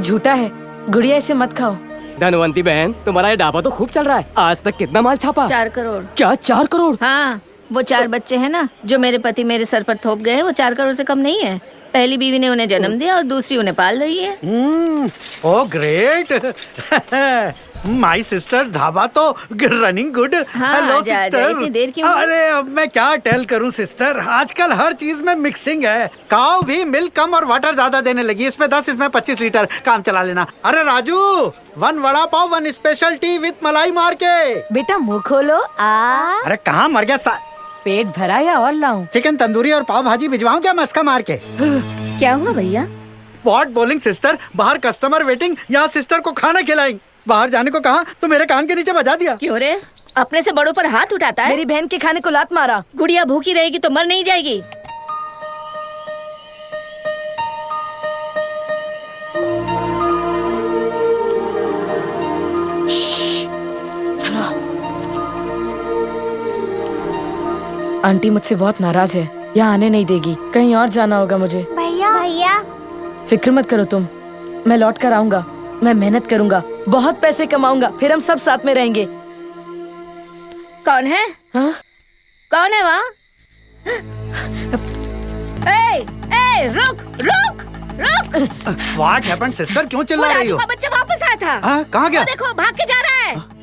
झूठा है, गुड़िया इसे मत खाओ। धनवंती बहन, तुम्हारा ये ढाबा तो खूब चल रहा है। आज तक कितना माल छापा? 4 करोड़। क्या 4 करोड़? हाँ, वो 4 बच्चे हैं ना जो मेरे पति मेरे सर पर थोप गए, वो 4 करोड़ से कम नहीं है। पहली बीवी ने उन्हें जन्म दिया और दूसरी उन्हें पाल रही है। Oh great. My sister dhaba तो रनिंग गुड। हाँ, हेलो जा, सिस्टर। इतनी देर क्यों? अरे अब मैं क्या टेल करूं सिस्टर, आजकल हर चीज में मिक्सिंग है। काव भी मिल्क कम और वाटर ज्यादा देने लगी, इसमें 10 इसमें 25 लीटर, काम चला लेना। अरे Raju, 1 vada pav 1 special T with मलाई मार के। बेटा मुंह खोलो। अरे कहाँ मर गया? पेट भरा या और लाऊं? चिकन तंदूरी और पाव भाजी भिजवाऊं क्या मस्का मार के? क्या हुआ भैया? व्हाट बोलिंग सिस्टर, बाहर कस्टमर वेटिंग, यहाँ सिस्टर को खाना खिलाएं। बाहर जाने को कहा तो मेरे कान के नीचे बजा दिया। क्यों रे, अपने से बड़ों पर हाथ उठाता है? मेरी बहन के खाने को लात मारा। गुड़िया भूखी रहेगी तो मर नहीं जाएगी। आंटी मुझसे बहुत नाराज है, यहाँ आने नहीं देगी। कहीं और जाना होगा मुझे। भैया फिक्र मत करो तुम, मैं लौट कर आऊंगा। मैं मेहनत करूंगा, बहुत पैसे कमाऊंगा, फिर हम सब साथ में रहेंगे। कौन है? हाँ? कौन है वहाँ? रुक रुक रुक। व्हाट हैपेंड सिस्टर, क्यों चिल्ला रही हो? राजू का बच्चा वापस आया था। हाँ, कहाँ गया? वो देखो भाग के जा रहा है।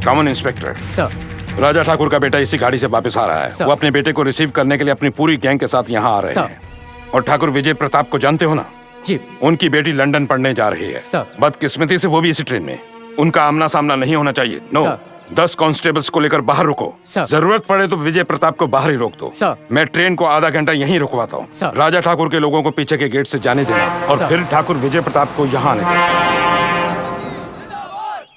कॉमन इंस्पेक्टर सर, राजा ठाकुर का बेटा इसी गाड़ी से वापस आ रहा है। सर। वो अपने बेटे को रिसीव करने के लिए अपनी पूरी गैंग के साथ यहाँ आ रहे सर। हैं। और ठाकुर विजय प्रताप को जानते हो ना? जी। उनकी बेटी लंदन पढ़ने जा रही है। सर। बदकिस्मती से वो भी इसी ट्रेन में। उनका आमना सामना नहीं होना चाहिए। नो। सर। 10 कांस्टेबल्स को लेकर बाहर रुको। सर। जरूरत पड़े तो विजय प्रताप को बाहर ही रोक दो। सर। मैं ट्रेन को आधा घंटा यहीं रुकवाता हूँ। सर। राजा ठाकुर के लोगों को पीछे के गेट से जाने देना और सर। फिर ठाकुर विजय प्रताप को यहाँ आने देना।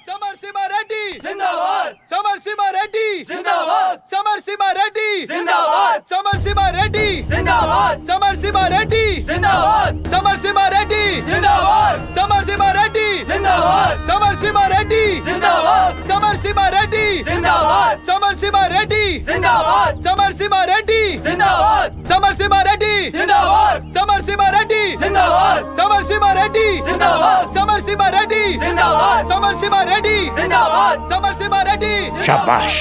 समरसिंह रेड्डी जिंदाबाद, समरसिंह रेड्डी जिंदाबाद, समरसिंह रेड्डी जिंदाबाद, समरसिंह रेड्डी जिंदाबाद, समरसिंह रेड्डी जिंदाबाद, समरसिंह रेड्डी जिंदाबाद, समरसिंह रेड्डी जिंदाबाद, समरसिंह रेड्डी जिंदाबाद, समरसिंह रेड्डी जिंदाबाद, समरसिंह रेड्डी जिंदाबाद, समरसिंह रेड्डी जिंदाबाद, समरसिंह रेड्डी जिंदाबाद, समरसिंह रेड्डी जिंदाबाद, समरसिंह रेड्डी जिंदाबाद, समरसिंह रेड्डी जिंदाबाद, समरसिंह रेड्डी जिंदाबाद, समरसिंह रेड्डी। शाबाश,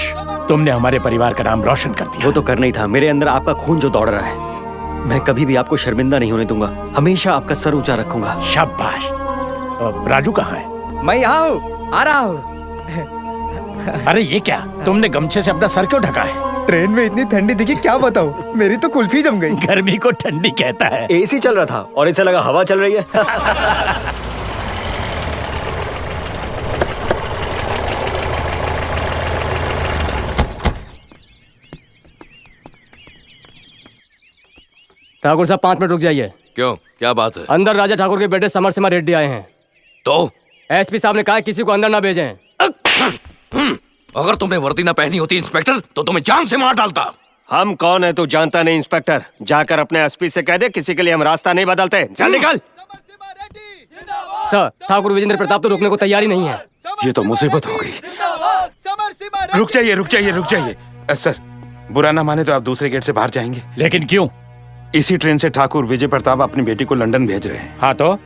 तुमने हमारे परिवार का नाम रोशन कर दिया। वो तो करना ही था। मेरे अंदर आपका खून जो दौड़ रहा है, मैं कभी भी आपको शर्मिंदा नहीं होने दूंगा। हमेशा आपका सर ऊंचा रखूंगा। शाबाश। राजू कहाँ है? मैं यहाँ हूँ, आ रहा हूँ। अरे ये क्या, तुमने गमछे से अपना सर क्यों ढका है? ट्रेन में इतनी ठंडी दिखी, क्या बताऊं, मेरी तो कुल्फी जम गई। गर्मी को ठंडी कहता है। एसी चल रहा था और इसे लगा हवा चल रही है। ठाकुर साहब 5 मिनट रुक जाइए। क्यों, क्या बात है? अंदर राजा ठाकुर के बेटे समरसिंह रेड्डी आए हैं। तो एसपी साहब ने कहा किसी को अंदर ना भेजें। अगर तुमने वर्दी ना पहनी होती इंस्पेक्टर तो तुम्हें जान से मार डालता। हम कौन है तो जानता नहीं इंस्पेक्टर। जाकर अपने एसपी से कह दे किसी के लिए हम रास्ता नहीं बदलते। चल निकल। सर, ठाकुर विजेंद्र प्रताप तो रुकने को तैयार ही नहीं है। ये तो मुसीबत हो गई। रुक जाइए, रुक जाइए, रुक जाइए। सर, बुरा ना माने तो आप दूसरे गेट से बाहर जाएंगे। लेकिन क्यों? इसी ट्रेन से ठाकुर विजय प्रताप अपनी बेटी को लंदन भेज रहे हैं। हाँ तो?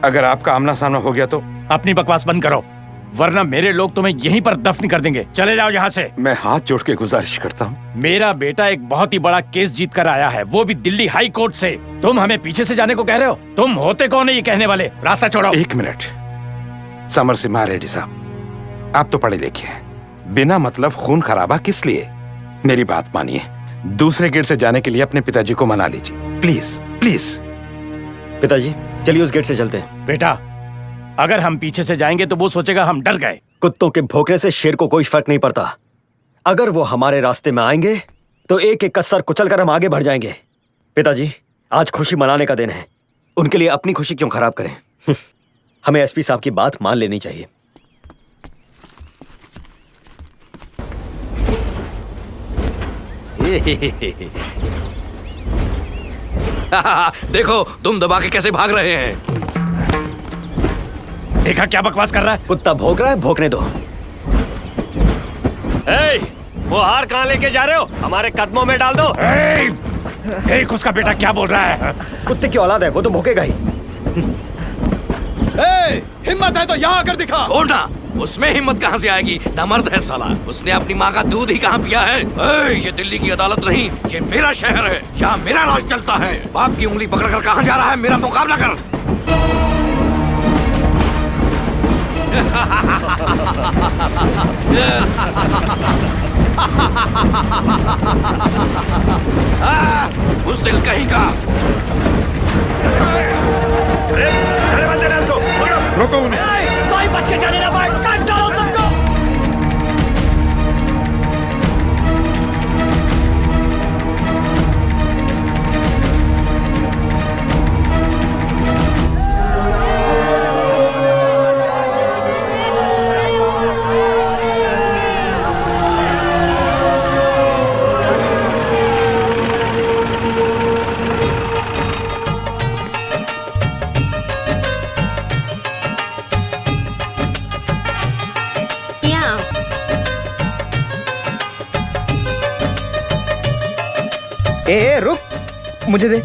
अगर आपका आमना सामना हो गया तो? अपनी बकवास बंद करो, वरना मेरे लोग तुम्हें यहीं पर दफन कर देंगे। चले जाओ यहाँ से। मैं हाथ जोड़ के गुजारिश करता हूँ। मेरा बेटा एक बहुत ही बड़ा केस जीत कर आया है, वो भी दिल्ली हाई कोर्ट से। तुम हमें पीछे से जाने को कह रहे हो? तुम होते कौन है ये कहने वाले? रास्ता छोड़ो। 1 मिनट। समर सिम्हा रेड्डी साहब, आप तो पढ़े लिखे हैं, बिना मतलब खून खराबा किस लिए? मेरी बात मानिए, दूसरे गेट से जाने के लिए अपने पिताजी को मना लीजिए, प्लीज प्लीज। पिताजी चलिए उस गेट से चलते हैं। बेटा, अगर हम पीछे से जाएंगे तो वो सोचेगा हम डर गए। कुत्तों के भौंकने से शेर को कोई फर्क नहीं पड़ता। अगर वो हमारे रास्ते में आएंगे तो एक एक का सर कुचल कर हम आगे बढ़ जाएंगे। पिताजी, आज खुशी मनाने का दिन है, उनके लिए अपनी खुशी क्यों खराब करें? हमें एसपी साहब की बात मान लेनी चाहिए। देखो तुम दबा के कैसे भाग रहे हैं। देखा क्या बकवास कर रहा है? कुत्ता भौंक रहा है, भौंकने दो। वो हार कहाँ लेके जा रहे हो? हमारे कदमों में डाल दो। देख उसका बेटा क्या बोल रहा है। कुत्ते की औलाद है, वो तो भौंकेगा ही। हिम्मत है तो यहाँ आकर दिखा। छोड़ना, उसमें हिम्मत कहाँ से आएगी? नमर्द है साला, उसने अपनी माँ का दूध ही कहाँ पिया है। ये दिल्ली की अदालत नहीं, ये मेरा शहर है, यहाँ मेरा राज चलता है। बाप की उंगली पकड़कर कहाँ जा रहा है? मेरा मुकाबला कर। बुज़दिल कहीं का। रोको उन्हें। कोई बच के जाने ना पाए, काट डालो सबको। ए रुक, मुझे दे।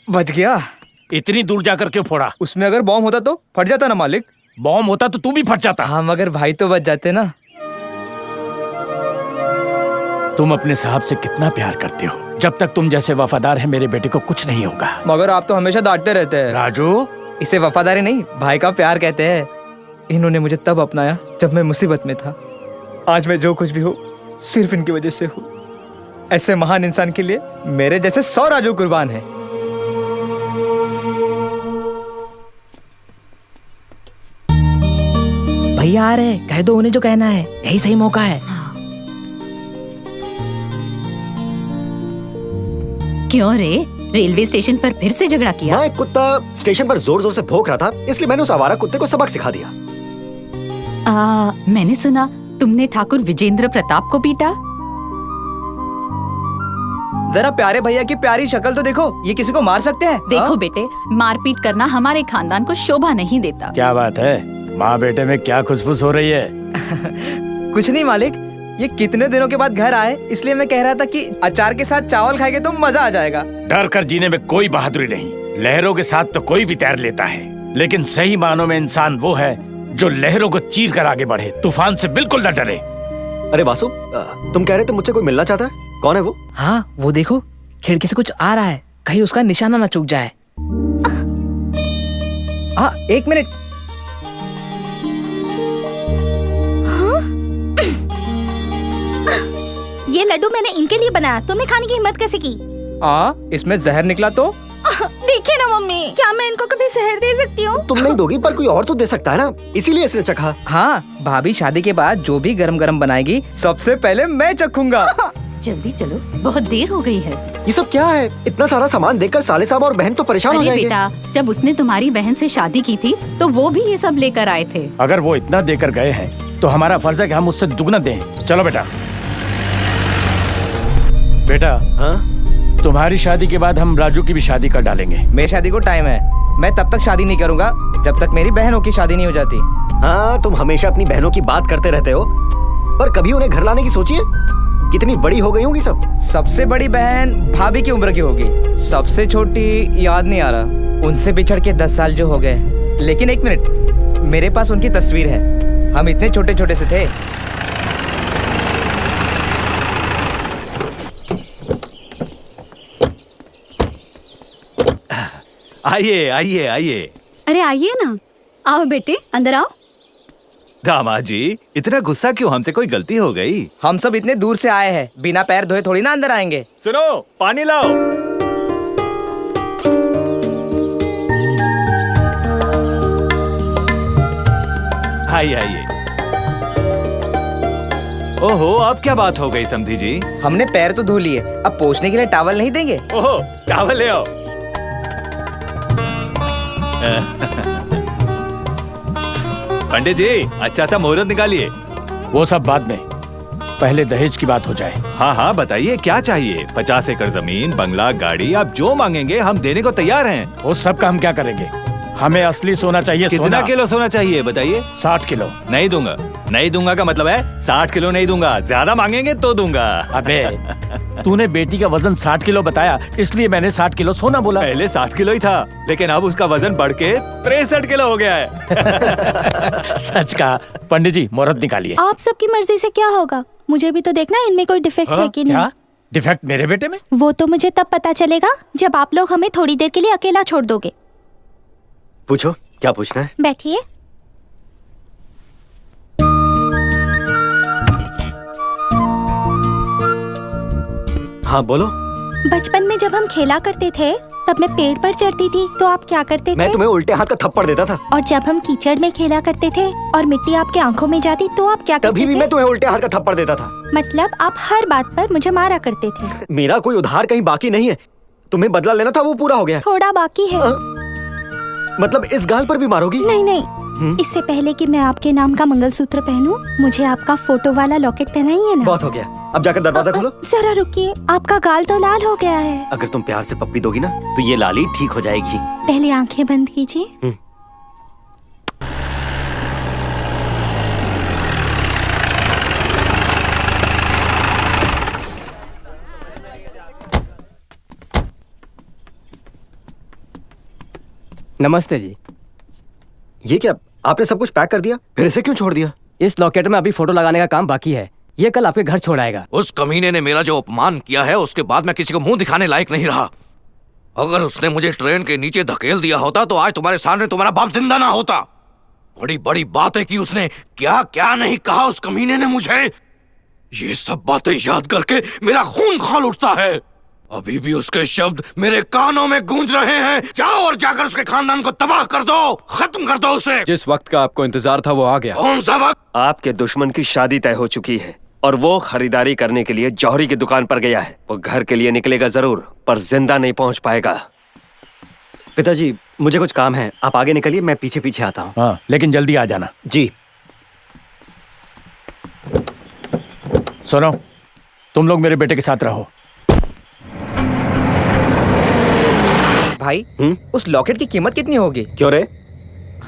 बच गया। इतनी दूर जाकर क्यों फोड़ा? उसमें अगर बॉम्ब होता तो फट जाता ना मालिक। बॉम्ब होता तो तू भी फट जाता। हाँ मगर भाई तो बच जाते ना। तुम अपने साहब से कितना प्यार करते हो। जब तक तुम जैसे वफादार है मेरे बेटे को कुछ नहीं होगा। मगर आप तो हमेशा डांटते रहते हैं। राजू, इसे वफादारी नहीं भाई का प्यार कहते हैं। इन्होंने मुझे तब अपनाया जब मैं मुसीबत में था। आज मैं जो कुछ भी हूँ सिर्फ इनकी वजह से हूँ। ऐसे महान इंसान के लिए मेरे जैसे 100 राजू कुर्बान है। भैया आ रहे, कह दो उन्हें जो कहना है, यही सही मौका है। क्यों रे, रेलवे स्टेशन पर फिर से झगड़ा किया? हाँ, एक कुत्ता स्टेशन पर जोर जोर से भौंक रहा था, इसलिए मैंने उस आवारा कुत्ते को सबक सिखा दिया। मैंने सुना तुमने ठाकुर विजेंद्र प्रताप को पीटा। जरा प्यारे भैया की प्यारी शक्ल तो देखो, ये किसी को मार सकते हैं? देखो बेटे, मारपीट करना हमारे खानदान को शोभा नहीं देता। क्या बात है, माँ बेटे में क्या खुशबूस हो रही है? कुछ नहीं मालिक, ये कितने दिनों के बाद घर आए, इसलिए मैं कह रहा था कि अचार के साथ चावल खाएंगे तो मजा आ जाएगा। डर कर जीने में कोई बहादुरी नहीं। लहरों के साथ तो कोई भी तैर लेता है, लेकिन सही मानों में इंसान वो है जो लहरों को चीर कर आगे बढ़े, तूफान से बिल्कुल न डरे। अरे वासु, तुम कह रहे थे मुझसे कोई मिलना चाहता है, कौन है वो? हाँ वो देखो, खिड़की से कुछ आ रहा है, कहीं उसका निशाना ना चूक जाए। हाँ 1 मिनट। ये लड्डू मैंने इनके लिए बनाया, तुमने खाने की हिम्मत कैसे की? इसमें जहर निकला तो? देखिए ना मम्मी, क्या मैं इनको कभी जहर दे सकती हूँ? तुम नहीं दोगी पर कोई और तो दे सकता है ना, इसीलिए इसने चखा। हाँ, भाभी शादी के बाद जो भी गरम गरम बनाएगी सबसे पहले मैं चखूंगा। जल्दी चलो, बहुत देर हो गई है। ये सब क्या है? इतना सारा सामान देखकर साले साहब और बहन तो परेशान हो अरे जाएंगे। बेटा, जब उसने तुम्हारी बहन से शादी की थी तो वो भी ये सब लेकर आए थे। अगर वो इतना देकर गए हैं तो हमारा फर्ज है कि हम उससे दुगना दें। चलो बेटा। बेटा, हाँ? तुम्हारी शादी के बाद हम राजू की भी शादी कर डालेंगे। मेरी शादी को टाइम है, मैं तब तक शादी नहीं करूंगा जब तक मेरी बहनों की शादी नहीं हो जाती। हाँ, तुम हमेशा अपनी बहनों की बात करते रहते हो, पर कभी उन्हें घर लाने की सोचिए। कितनी बड़ी हो गई होंगी सब। सबसे बड़ी बहन भाभी की उम्र की होगी, सबसे छोटी याद नहीं आ रहा। उनसे बिछड़ के 10 साल जो हो गए। लेकिन 1 मिनट, मेरे पास उनकी तस्वीर है, हम इतने छोटे छोटे से थे। आइए आइए आइए। अरे आइए ना, आओ बेटे अंदर आओ। दामाद जी इतना गुस्सा क्यों? हमसे कोई गलती हो गई? हम सब इतने दूर से आए हैं, बिना पैर धोए थोड़ी ना अंदर आएंगे। सुनो, पानी लाओ। आइए आइए। ओहो, अब क्या बात हो गई समधी जी? हमने पैर तो धो लिए, अब पोंछने के लिए टॉवल नहीं देंगे? ओहो, टॉवल ले आओ। पंडित जी अच्छा सा मुहूर्त निकालिए। वो सब बाद में, पहले दहेज की बात हो जाए। हाँ हाँ बताइए क्या चाहिए? 50 एकड़ जमीन, बंगला, गाड़ी, आप जो मांगेंगे हम देने को तैयार हैं। उस सब का हम क्या करेंगे? हमें असली सोना चाहिए। कितना सोना। किलो सोना चाहिए बताइए? 60 किलो। नहीं दूंगा। नहीं दूंगा का मतलब है 60 किलो नहीं दूंगा, ज्यादा मांगेंगे तो दूंगा। अबे तूने बेटी का वजन 60 किलो बताया, इसलिए मैंने 60 किलो सोना बोला। पहले 60 किलो ही था, लेकिन अब उसका वजन बढ़ के 63 किलो हो गया है। सच का। पंडित जी मुहूर्त निकालिए। आप सबकी मर्जी से क्या होगा? मुझे भी तो देखना है इनमें कोई डिफेक्ट है कि नहीं। क्या डिफेक्ट मेरे बेटे में? वो तो मुझे तब पता चलेगा जब आप लोग हमें थोड़ी देर के लिए अकेला छोड़ दोगे। पूछो, क्या पूछना है? बैठिए। हाँ बोलो। बचपन में जब हम खेला करते थे तब मैं पेड़ पर चढ़ती थी तो आप क्या करते थे? मैं तुम्हें उल्टे हाथ का थप्पड़ देता था। और जब हम कीचड़ में खेला करते थे और मिट्टी आपके आंखों में जाती तो आप क्या करते तभी भी थे? मैं तुम्हें उल्टे हाथ का थप्पड़ देता था। मतलब आप हर बात पर मुझे मारा करते थे। मेरा कोई उधार कहीं बाकी नहीं है, तुम्हें बदला लेना था वो पूरा हो गया। थोड़ा बाकी है। मतलब इस गाल पर भी मारोगी? नहीं नहीं, इससे पहले कि मैं आपके नाम का मंगलसूत्र पहनूं, मुझे आपका फोटो वाला लॉकेट पहनाइए ना। बहुत हो गया, अब जाकर दरवाजा खोलो। जरा रुकिए, आपका गाल तो लाल हो गया है। अगर तुम प्यार से पप्पी दोगी ना तो ये लाली ठीक हो जाएगी। पहले आंखें बंद कीजिए। नमस्ते जी। ये क्या, आपने सब कुछ पैक कर दिया, फिर इसे क्यों छोड़ दिया? इस लॉकेट में अभी फोटो लगाने का काम बाकी है, ये कल आपके घर छोड़ आएगा। उस कमीने ने मेरा जो अपमान किया है उसके बाद मैं किसी को मुंह दिखाने लायक नहीं रहा। अगर उसने मुझे ट्रेन के नीचे धकेल दिया होता तो आज तुम्हारे सामने तुम्हारा बाप जिंदा ना होता। बड़ी बड़ी बातें की उसने, क्या क्या नहीं कहा उस कमीने ने मुझे। ये सब बातें याद करके मेरा खून खौल उठता है। अभी भी उसके शब्द मेरे कानों में गूंज रहे हैं। जाओ और जाकर उसके खानदान को तबाह कर दो, खत्म कर दो उसे। जिस वक्त का आपको इंतजार था वो आ गया। कौन सा वक्त? आपके दुश्मन की शादी तय हो चुकी है और वो खरीदारी करने के लिए जौहरी की दुकान पर गया है। वो घर के लिए निकलेगा जरूर, पर जिंदा नहीं पहुंच पाएगा। पिताजी मुझे कुछ काम है, आप आगे निकलिए, मैं पीछे पीछे आता हूँ। हाँ लेकिन जल्दी आ जाना। जी। सुनो, तुम लोग मेरे बेटे के साथ रहो। भाई उस लॉकेट की कीमत कितनी होगी? क्यों रे?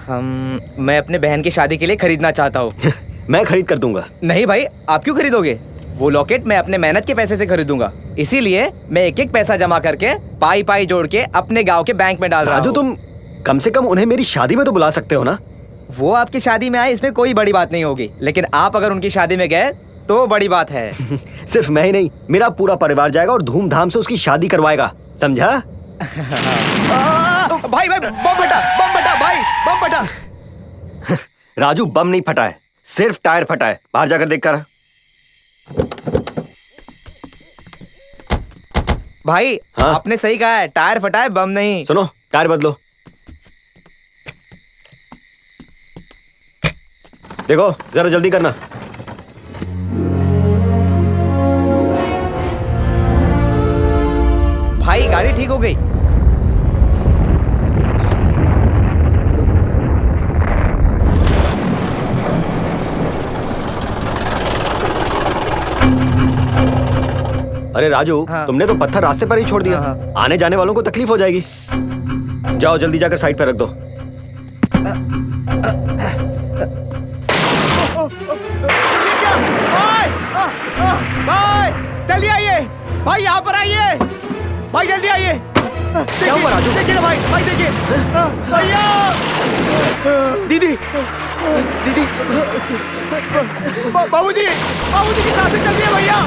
मैं अपने बहन की शादी के लिए खरीदना चाहता हूँ। मैं खरीद कर दूंगा। नहीं भाई, आप क्यों खरीदोगे? वो लॉकेट मैं अपने मेहनत के पैसे से खरीदूंगा, इसीलिए मैं एक एक पैसा जमा करके पाई पाई जोड़ के अपने गांव के बैंक में डाल रहा हूँ। राजू तुम कम से कम उन्हें मेरी शादी में तो बुला सकते हो ना? वो आपकी शादी में आए इसमें कोई बड़ी बात नहीं होगी, लेकिन आप अगर उनकी शादी में गए तो बड़ी बात है। सिर्फ मैं ही नहीं, मेरा पूरा परिवार जाएगा और धूमधाम से उसकी शादी करवाएगा, समझा? भाई भाई बम फटा भाई, बम फटा। राजू बम नहीं फटा है, सिर्फ टायर फटा है। बाहर जाकर देख कर। भाई हाँ? आपने सही कहा है, टायर फटा है, बम नहीं। सुनो, टायर बदलो। देखो जरा जल्दी करना। भाई गाड़ी ठीक हो गई। अरे राजू, हाँ। तुमने तो पत्थर रास्ते पर ही छोड़ दिया। हाँ। आने जाने वालों को तकलीफ हो जाएगी। जाओ जल्दी जाकर साइड पर रख दो। भाई जल्दी आइए, भाई यहाँ पर आइए, भाई जल्दी आइए। क्या हुआ राजू? देखिए ना भाई, भाई देखिए भैया। दीदी, दीदी, बाबूजी की सांसें चल रही है भैया,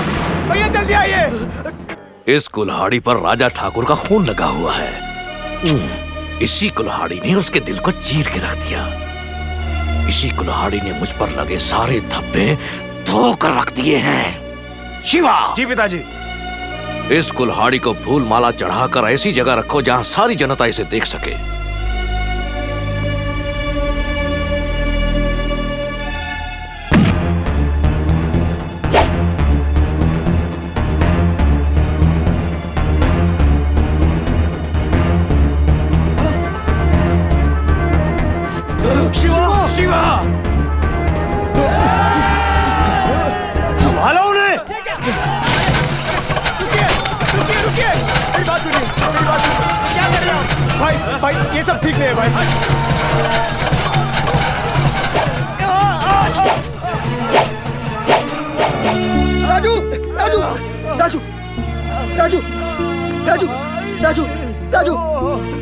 भैया जल्दी आइए। इस कुल्हाड़ी पर राजा ठाकुर का खून लगा हुआ है। इसी कुल्हाड़ी ने उसके दिल को चीर के रख दिया। इसी कुल्हाड़ी ने मुझ पर लगे सारे धब्बे धो कर रख दिए हैं। शिवा! जी पिताजी। इस कुल्हाड़ी को फूल माला चढ़ाकर ऐसी जगह रखो जहां सारी जनता इसे देख सके। शिवा! शिवा! संभालो उन्हें! रुकिए! मेरी बात सुनिए, क्या कर रहे हो? भाई, ये सब ठीक नहीं है भाई। राजू! राजू! राजू! राजू! राजू! राजू! राजू!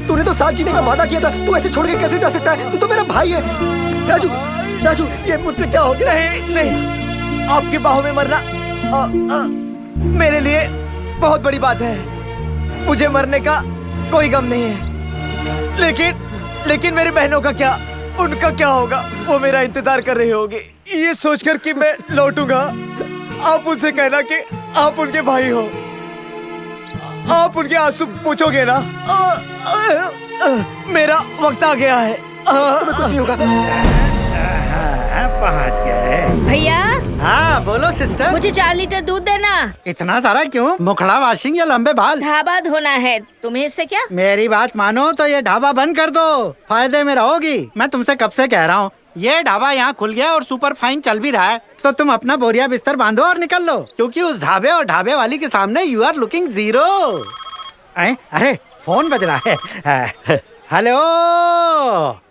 तूने तो साथ जीने का वादा किया था, तू ऐसे छोड़ के कैसे जा सकता है? तू तो मेरा भाई है। राजू! राजू! ये मुझसे क्या हो गया? नहीं, आपकी बाहों में मरना मेरे लिए बहुत बड़ी बात है। मुझे मरने का कोई गम नहीं है, लेकिन मेरी बहनों का क्या, उनका क्या होगा? वो मेरा इंतजार कर रही होगी। ये सोचकर कि मैं लौटूंगा, आप उनसे कहना कि आप उनके भाई हो। आप उनके आंसू पूछोगे ना? मेरा वक्त आ गया है। तुम्हें कुछ नहीं होगा। पहुंच गए भैया, हाँ बोलो सिस्टर। मुझे 4 लीटर दूध देना। इतना सारा क्यों? मुखड़ा वॉशिंग या लंबे बाल? ढाबा धोना है। तुम्हें इससे क्या? मेरी बात मानो तो ये ढाबा बंद कर दो, फायदे में रहोगी। मैं तुमसे कब से कह रहा हूँ, ये ढाबा यहाँ खुल गया और सुपर फाइन चल भी रहा है, तो तुम अपना बोरिया बिस्तर बांधो और निकल लो, क्योंकि उस ढाबे और ढाबे वाली के सामने यू आर लुकिंग जीरो। अरे फोन बज रहा है। हेलो,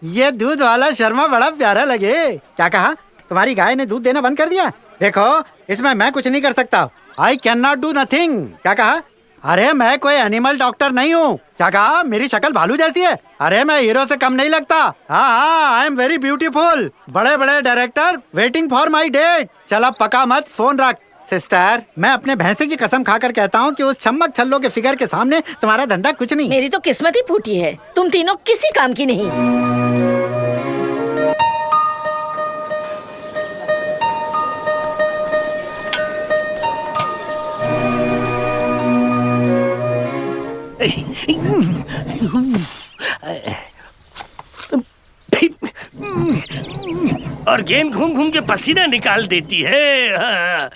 ये दूध वाला शर्मा बड़ा प्यारा लगे। क्या कहा? तुम्हारी गाय ने दूध देना बंद कर दिया? देखो, इसमें मैं कुछ नहीं कर सकता। I can not do nothing. क्या कहा? अरे मैं कोई एनिमल डॉक्टर नहीं हूँ। क्या कहा? मेरी शक्ल भालू जैसी है? अरे मैं हीरो से कम नहीं लगता। हाँ, आई एम वेरी ब्यूटीफुल। बड़े बड़े director waiting for my date. चल अब पका मत, फोन रख। सिस्टर, मैं अपने भैंसे की कसम खाकर कहता हूँ कि उस छम्मक छल्लों के फिगर के सामने तुम्हारा धंधा कुछ नहीं। मेरी तो किस्मत ही फूटी है, तुम तीनों किसी काम की नहीं। और गेंद घूम घूम के पसीना निकाल देती है।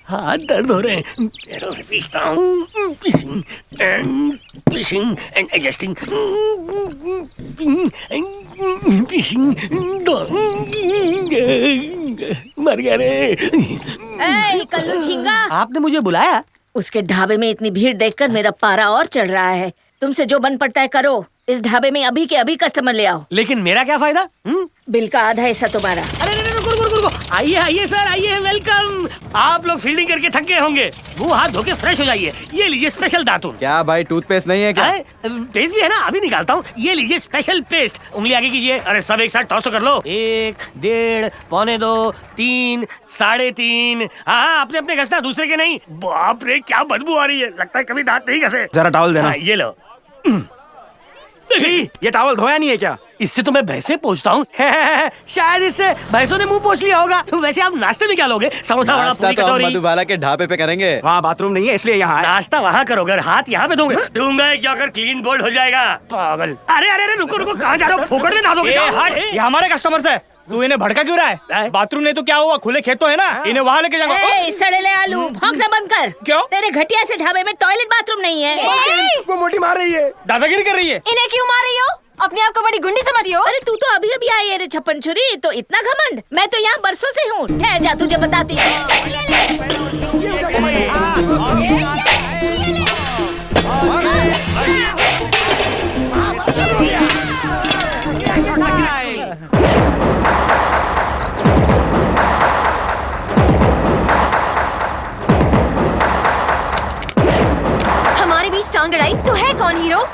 हाथ दर्द हो रहे हैं, पैरों से पीसता हूँ, पिशिंग एंड एडजस्टिंग, मर गया रे। ए, कल्लू झींगा, आपने मुझे बुलाया? उसके ढाबे में इतनी भीड़ देखकर मेरा पारा और चढ़ रहा है। तुमसे जो बन पड़ता है करो। इस ढाबे में अभी के अभी कस्टमर ले आओ। लेकिन मेरा क्या फायदा? बिल का आधा हिस्सा तुम्हारा। अरे रुको, आइए आइए सर, आइए, वेलकम। आप लोग फील्डिंग करके थक गए होंगे, मुंह हाथ धो के फ्रेश हो जाइए। ये लीजिए स्पेशल दातुन। क्या भाई, टूथपेस्ट नहीं है क्या? पेस्ट भी है ना, अभी निकालता हूँ। ये लीजिए स्पेशल पेस्ट। उंगली आगे कीजिए। अरे सब एक साथ टॉस तो कर लो। 1, 1.5, पौने 2, 3, 3.5। हाँ, अपने अपने घसना, दूसरे के नहीं। बाप रे, क्या बदबू आ रही है, लगता है कभी दांत नहीं घसे। जरा टॉवल देना। ये लो। ये टॉवल धोया नहीं है क्या? इससे तो मैं भैंसे पोंछता हूँ। शायद इससे भैंसों ने मुंह पोंछ लिया होगा। वैसे आप नाश्ते में क्या लोगे? समोसा, वड़ा, पूरी, कचौरी? मधुबाला के ढाबे पे करेंगे। वहाँ बाथरूम नहीं है, इसलिए यहाँ नाश्ता वहाँ करोगे, हाथ यहाँ पे धोगे। दूंगा क्या कर, क्लीन बोल्ड हो जाएगा। पागल। अरे अरे अरे, रुको, कहाँ जा रहे हो? फोकट में नहा दोगे? ये हमारे कस्टमर्स है, तू इन्हें भड़का क्यों रहा है? बाथरूम नहीं तो क्या हुआ, खुले खेत तो है ना, इन्हें वहाँ लेके जाऊंगा। ए, सड़ेले आलू, भौंकना बंद कर। क्यों? तेरे घटिया से ढाबे में टॉयलेट बाथरूम नहीं है। वो मोटी मार रही है, दादागिरी कर रही है। इन्हें क्यों मार रही हो? अपने आप को बड़ी गुंडी समझती हो? अरे तू तो अभी अभी आई है रे छप्पन छुरी, तो इतना घमंड? मैं तो यहाँ बरसों से हूँ। ठहर जा, तुझे बताती हमारे बीच टांग अड़ाई तो है कौन हीरो?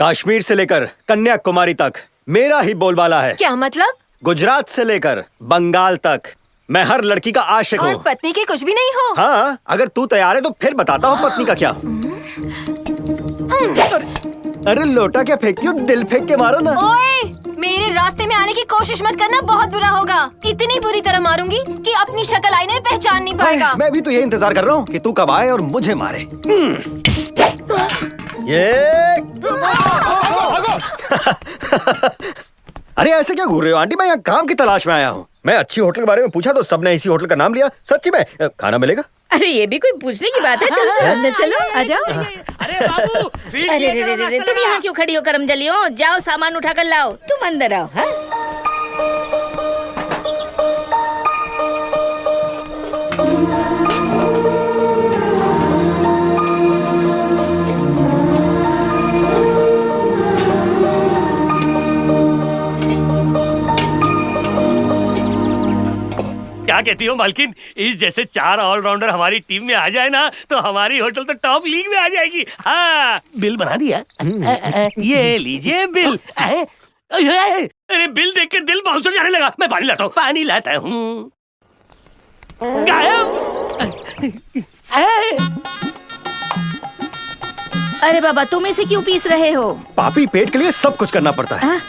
कश्मीर से लेकर कन्याकुमारी तक मेरा ही बोलबाला है। क्या मतलब? गुजरात से लेकर बंगाल तक मैं हर लड़की का आशिक और हूँ। पत्नी के कुछ भी नहीं हो? हाँ, अगर तू तैयार है तो फिर बताता हूँ पत्नी का क्या। अरे लोटा क्या फेंकी हो, दिल फेंक के मारो ना। ओए, मेरे रास्ते में आने की कोशिश मत करना, बहुत बुरा होगा। इतनी बुरी तरह मारूंगी कि अपनी शक्ल आईने में पहचान नहीं पाएगा। मैं भी तो ये इंतजार कर रहा हूँ कि तू कब आए और मुझे मारे। ये अरे ऐसे क्या घूर रहे हो आंटी? मैं यहाँ काम की तलाश में आया हूँ। मैं अच्छी होटल के बारे में पूछा तो सबने इसी होटल का नाम लिया। सच्ची में खाना मिलेगा? अरे ये भी कोई पूछने की बात है? चलो चलो अंदर चलो, आ जाओ। अरे बाबू, अरे तुम यहाँ क्यों खड़ी हो करमजली हो? जाओ सामान उठा कर लाओ, तुम अंदर आओ। हाँ? क्या कहती हो मालकिन? इस जैसे 4 ऑलराउंडर हमारी टीम में आ जाए ना तो हमारी होटल तो टॉप लीग में आ जाएगी। हाँ, बिल बना दिया। ये लीजिए बिल। अरे बिल देख के दिल बाउंसर जाने लगा। मैं पानी लाता हूँ, पानी लाता हूँ। गायब। अरे बाबा, तुम इसे क्यों पीस रहे हो? पापी पेट के लिए सब कुछ करना पड़ता है।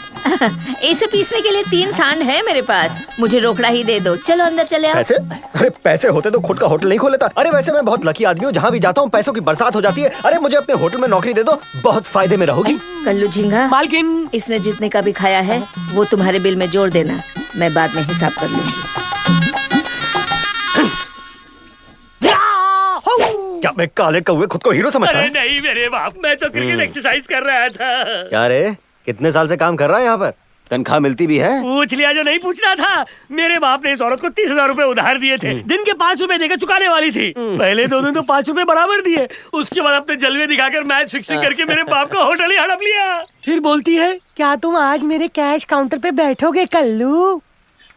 इसे पीसने के लिए 3 सांड है मेरे पास। मुझे रोकड़ा ही दे दो। चलो अंदर चले आओ। पैसे? अरे पैसे होते तो खुद का होटल नहीं खोल लेता। अरे वैसे मैं बहुत लकी आदमी हूँ, जहाँ भी जाता हूँ पैसों की बरसात हो जाती है। अरे मुझे अपने होटल में नौकरी दे दो, बहुत फायदे में रहोगी। कल्लू झींगा मालकिन, इसने जितने का भी खाया है वो तुम्हारे बिल में जोड़ देना। मैं बाद में हिसाब कर लूंगी। क्या मैं काले कौवे खुद को हीरो समझता अरे है? नहीं मेरे बाप, मैं तो क्रिकेट एक्सरसाइज कर रहा था। क्या रे, कितने साल से काम कर रहा है यहाँ पर? तनख्वाह मिलती भी है? पूछ लिया जो नहीं पूछना था। मेरे बाप ने इस औरत को 30,000 रुपए उधार दिए थे। दिन के 5 रुपए देकर चुकाने वाली थी। पहले 2 दिन तो 5 रुपए बराबर दिए। उसके बाद अपने जलवे दिखाकर मैच फिक्सिंग करके मेरे बाप का होटल ही हड़प लिया। फिर बोलती है, क्या तुम आज मेरे कैश काउंटर पे बैठोगे कल्लू?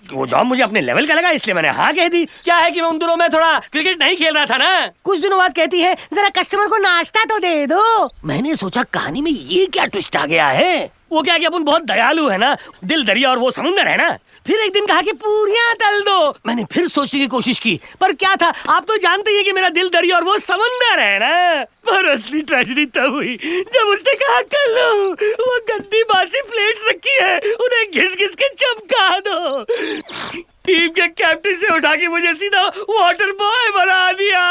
वो जॉब मुझे अपने लेवल का लगा, इसलिए मैंने हाँ कह दी। क्या है कि मैं उन दिनों में थोड़ा क्रिकेट नहीं खेल रहा था ना। कुछ दिनों बाद कहती है, जरा कस्टमर को नाश्ता तो दे दो। मैंने सोचा कहानी में ये क्या ट्विस्ट आ गया है। वो क्या कि अपन बहुत दयालु है ना, दिल दरिया और वो समुंदर है ना। फिर एक दिन कहा कि पूरियां तल दो। मैंने फिर सोचने की कोशिश की, पर क्या था, आप तो जानते ही हैं कि मेरा दिल दरिया और वो समुंदर है ना। पर असली ट्रेजेडी तब हुई जब उसने कहा, कल्लू वो गंदी बासी प्लेट्स रखी है, उन्हें घिस घिस के चमका दो। टीम के कैप्टन से उठा के मुझे सीधा वाटर बॉय बना दिया।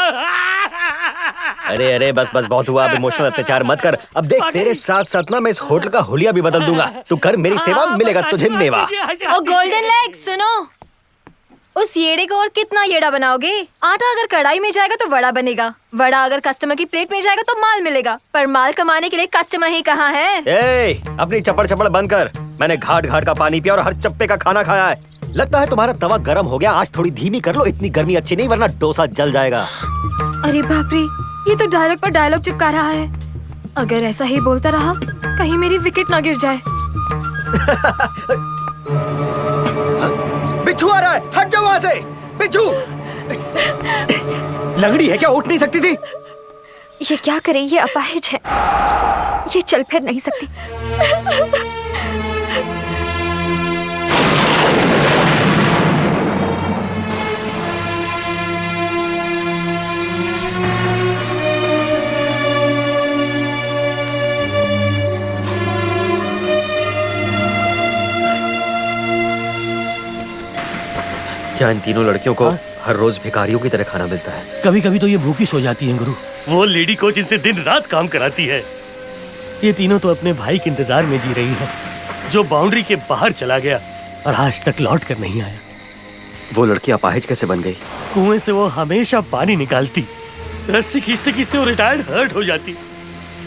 अरे अरे बस बस बहुत हुआ, अब इमोशनल अत्याचार मत कर। अब देख तेरे साथ साथ ना मैं इस होटल का हुलिया भी बदल दूंगा। तू कर मेरी सेवा, मिलेगा तुझे मेवा। ओ गोल्डन लेग, सुनो, उस येड़े को और कितना येड़ा बनाओगे? आटा अगर कढ़ाई में जाएगा तो वड़ा बनेगा, वड़ा अगर कस्टमर की प्लेट में जाएगा तो माल मिलेगा, पर माल कमाने के लिए कस्टमर ही कहाँ है? ए, अपनी चप्पड़ चप्पड़ बंद कर। मैंने घाट घाट का पानी पिया और हर चप्पे का खाना खाया है। लगता है तुम्हारा तवा गर्म हो गया, आज थोड़ी धीमी कर लो। इतनी गर्मी अच्छी नहीं, वरना डोसा जल जाएगा। अरे बाप रे, ये तो डायलॉग पर डायलॉग चिपका रहा है। अगर ऐसा ही बोलता रहा कहीं मेरी विकेट ना गिर जाए। बिच्छू आ रहा है, हट जाओ वहां से। बिच्छू लंगड़ी है क्या, उठ नहीं सकती थी? ये क्या करे, ये अपाहिज है, ये चल फिर नहीं सकती। क्या इन तीनों लड़कियों को हर रोज भिखारियों की तरह खाना मिलता है? कभी कभी तो ये भूखी सो जाती हैं गुरु। वो लेडी कोच इनसे दिन रात काम कराती है। ये तीनों तो अपने भाई के इंतजार में जी रही है, जो बाउंड्री के बाहर चला गया और आज तक लौट कर नहीं आया। वो लड़की अपाहिज कैसे बन गई? कुएं से वो हमेशा पानी निकालती, रस्सी खींचते खींचते वो रिटायर्ड हर्ट हो जाती।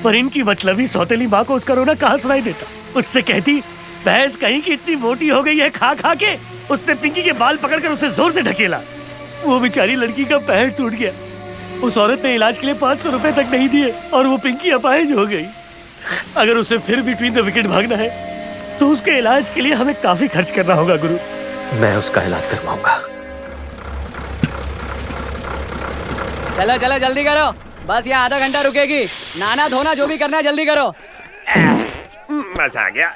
पर इनकी मतलबी सौतेली माँ को उसका रोना कहाँ सुनाई देता। उससे कहती, भैंस कहीं की इतनी मोटी हो गई है खा खा के। उसने पिंकी के बाल पकड़कर उसे जोर से ढकेला। वो बेचारी लड़की का पैर टूट गया। उस औरत ने इलाज के लिए 500 रुपए तक नहीं दिए और वो पिंकी अपाहिज हो गई। अगर उसे फिर बिटवीन द विकेट भागना है तो उसके इलाज के लिए हमें काफी खर्च करना होगा गुरु। मैं उसका इलाज करवाऊंगा। चलो चलो जल्दी करो, बस यहाँ आधा घंटा रुकेगी। नाना धोना जो भी करना है जल्दी करो। मजा आ गया।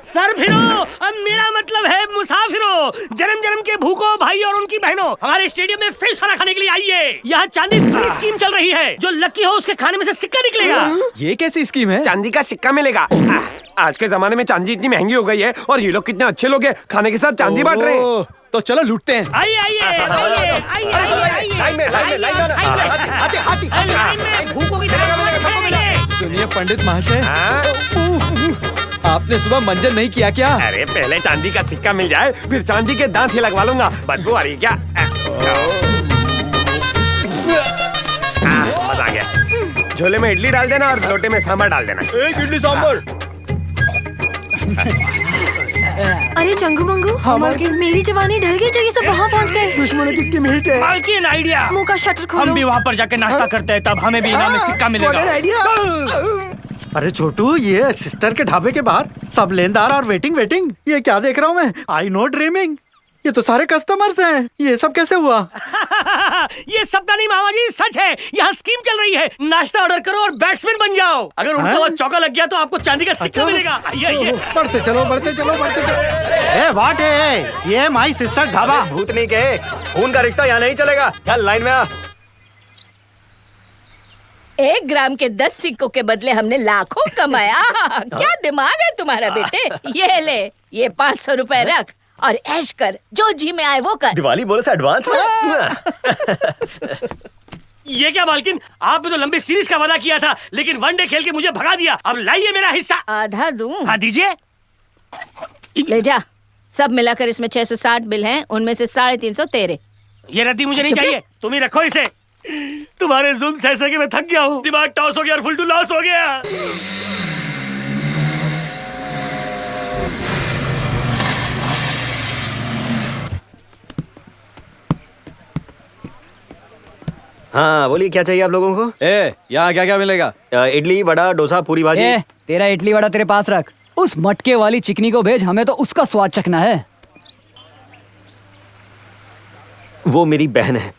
सर फिरो, अब मेरा मतलब है मुसाफिरों, जन्म जन्म के भूखों भाई और उनकी बहनों, हमारे स्टेडियम में फिश खाना खाने के लिए आइए। यहाँ चांदी फ्री स्कीम चल रही है, जो लकी हो उसके खाने में से सिक्का निकलेगा। ये कैसी स्कीम है? चांदी का सिक्का मिलेगा। आज के जमाने में चांदी इतनी महंगी हो गई है और ये लोग कितने अच्छे लोग हैं, खाने के साथ चांदी बांट रहे हैं। तो चलो लूटते हैं। आइए आइए आइए आइए, लाइन में भूखों की तरह। सुनिए पंडित महाशय, आपने सुबह मंजन नहीं किया क्या? अरे पहले चांदी का सिक्का मिल जाए, फिर चांदी के दांत ही लगवा लूंगा। बदबू आ रही क्या? मजा आ गया। झोले में इडली डाल देना और लोटे में सांभर डाल देना। एक इडली सांभर। अरे चंगू मंगू, मेरी जवानी ढल गई जो ये सब वहाँ पहुँच गए। दुश्मन किसकी मीट है? मालकिन आइडिया। मुंह का शटर खोलो। हम भी वहाँ पर जाके नाश्ता करते हैं, तब हमें भी इनाम में सिक्का मिलेगा। अरे छोटू, ये सिस्टर के ढाबे के बाहर सब लेनदार और वेटिंग। ये क्या देख रहा हूँ मैं? I know dreaming. ये तो सारे कस्टमर्स हैं। ये सब कैसे हुआ? ये सब का नहीं मामा जी, सच है। यहाँ स्कीम चल रही है, नाश्ता ऑर्डर करो और बैट्समैन बन जाओ। अगर उनका वो चौका लग गया तो आपको चांदी का सिक्का मिलेगा। आइए बढ़ते चलो। ए व्हाट है ये? My sister dhaba. भूत नहीं के, खून का रिश्ता यहाँ नहीं चलेगा। चल लाइन में आ। 1 ग्राम के 10 सिक्कों के बदले हमने लाखों कमाया। क्या दिमाग है तुम्हारा बेटे? ये ले, ये 500 रुपए रख और ऐश कर, जो जी में आए वो कर। दिवाली बोनस एडवांस में। ये क्या मालकिन, आपने तो लंबी सीरीज का वादा किया था, लेकिन वनडे खेल के मुझे भगा दिया। अब लाइए मेरा हिस्सा। आधा दूं? हाँ दीजिए। ले जा, सब मिलाकर इसमें 660 बिल हैं, उनमें से 350 तेरे। ये रद्दी मुझे नहीं चाहिए, तुम ही रखो इसे। तुम्हारे जुल्म सह के मैं थक गया हूँ, दिमाग टॉस हो गया और फुल टू लॉस हो गया। हाँ बोलिए, क्या चाहिए आप लोगों को? यहाँ क्या क्या मिलेगा? इडली, वड़ा, डोसा, पूरी भाजी। तेरा इडली वड़ा तेरे पास रख, उस मटके वाली चिकनी को भेज, हमें तो उसका स्वाद चखना है। वो मेरी बहन है।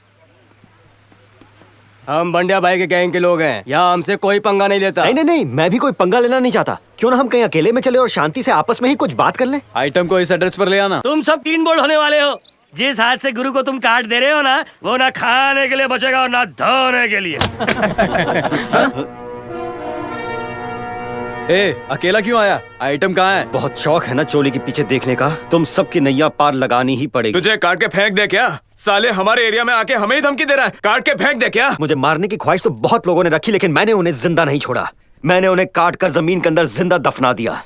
हम बंडिया भाई के गैंग के लोग हैं, यहाँ हमसे कोई पंगा नहीं लेता। नहीं, मैं भी कोई पंगा लेना नहीं चाहता। क्यों ना हम कहीं अकेले में चले और शांति से आपस में ही कुछ बात कर लें। आइटम को इस एड्रेस पर ले आना। तुम सब 3 बोल्ड होने वाले हो। जिस हाथ से गुरु को तुम काट दे रहे हो ना, वो ना खाने के लिए बचेगा और ना धोने के लिए। अकेला क्यों आया? आइटम कहाँ है? बहुत शौक है ना चोली के पीछे देखने का। तुम सबकी नैया पार लगानी ही पड़ेगी। तुझे काट के फेंक दे क्या? साले हमारे एरिया में आके हमें ही धमकी दे रहा है। काट के फेंक दे क्या? मुझे मारने की ख्वाहिश तो बहुत लोगों ने रखी, लेकिन मैंने उन्हें जिंदा नहीं छोड़ा। मैंने उन्हें काट कर जमीन के अंदर जिंदा दफना दिया।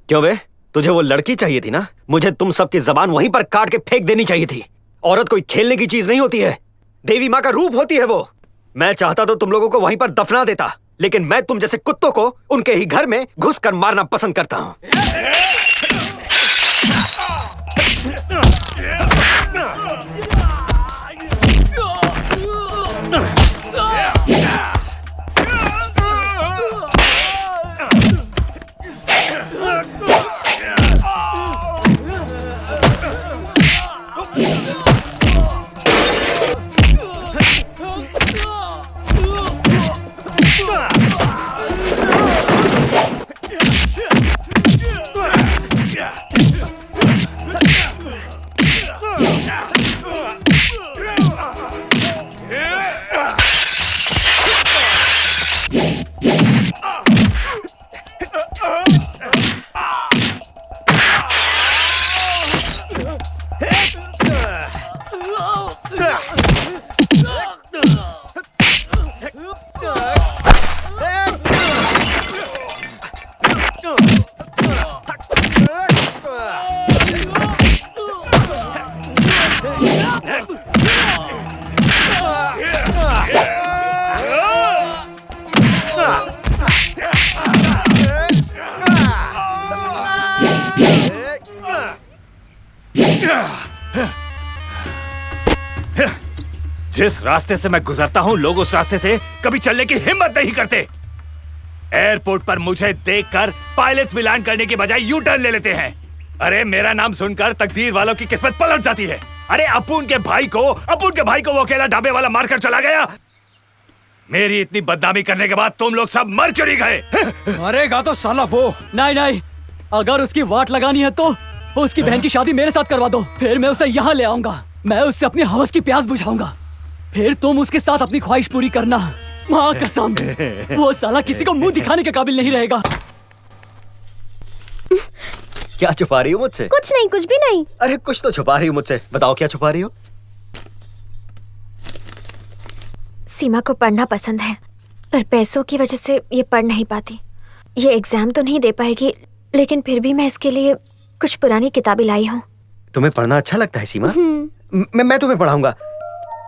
क्यों बे, तुझे वो लड़की चाहिए थी ना? मुझे तुम सबकी जबान वहीं पर काट के फेंक देनी चाहिए थी। औरत कोई खेलने की चीज नहीं होती है, देवी माँ का रूप होती है वो। मैं चाहता तो तुम लोगों को वहीं पर दफना देता, लेकिन मैं तुम जैसे कुत्तों को उनके ही घर में घुसकर मारना पसंद करता हूँ। जिस रास्ते से मैं गुजरता हूं, लोग उस रास्ते से कभी चलने की हिम्मत नहीं करते। एयरपोर्ट पर मुझे देखकर पायलट्स भी लैंड करने के बजाय यू टर्न ले लेते हैं। अरे मेरा नाम सुनकर तकदीर वालों की किस्मत पलट जाती है। अरे अपुन के भाई को वो अकेला ढाबे वाला मारकर चला गया। मेरी इतनी बदनामी करने के बाद तुम लोग सब मर क्यों नहीं गए? मरेगा तो साला वो। नहीं नहीं, अगर उसकी वाट लगानी है तो उसकी बहन की शादी मेरे साथ करवा दो, फिर मैं उसे यहाँ ले आऊंगा। मैं उससे अपनी हवस की प्यास बुझाऊंगा, फिर तुम उसके साथ अपनी ख्वाहिश पूरी करना। माँ कसम, वो साला किसी को मुंह दिखाने के काबिल नहीं रहेगा। क्या छुपा रही हो मुझसे? कुछ नहीं, कुछ भी नहीं। अरे कुछ तो छुपा रही हो मुझसे, बताओ क्या छुपा रही हो? सीमा को पढ़ना पसंद है, पर पैसों की वजह से ये पढ़ नहीं पाती। ये एग्जाम तो नहीं दे पाएगी, लेकिन फिर भी मैं इसके लिए कुछ पुरानी किताबें लाई हूँ। तुम्हें पढ़ना अच्छा लगता है सीमा? मैं तुम्हें पढ़ाऊंगा।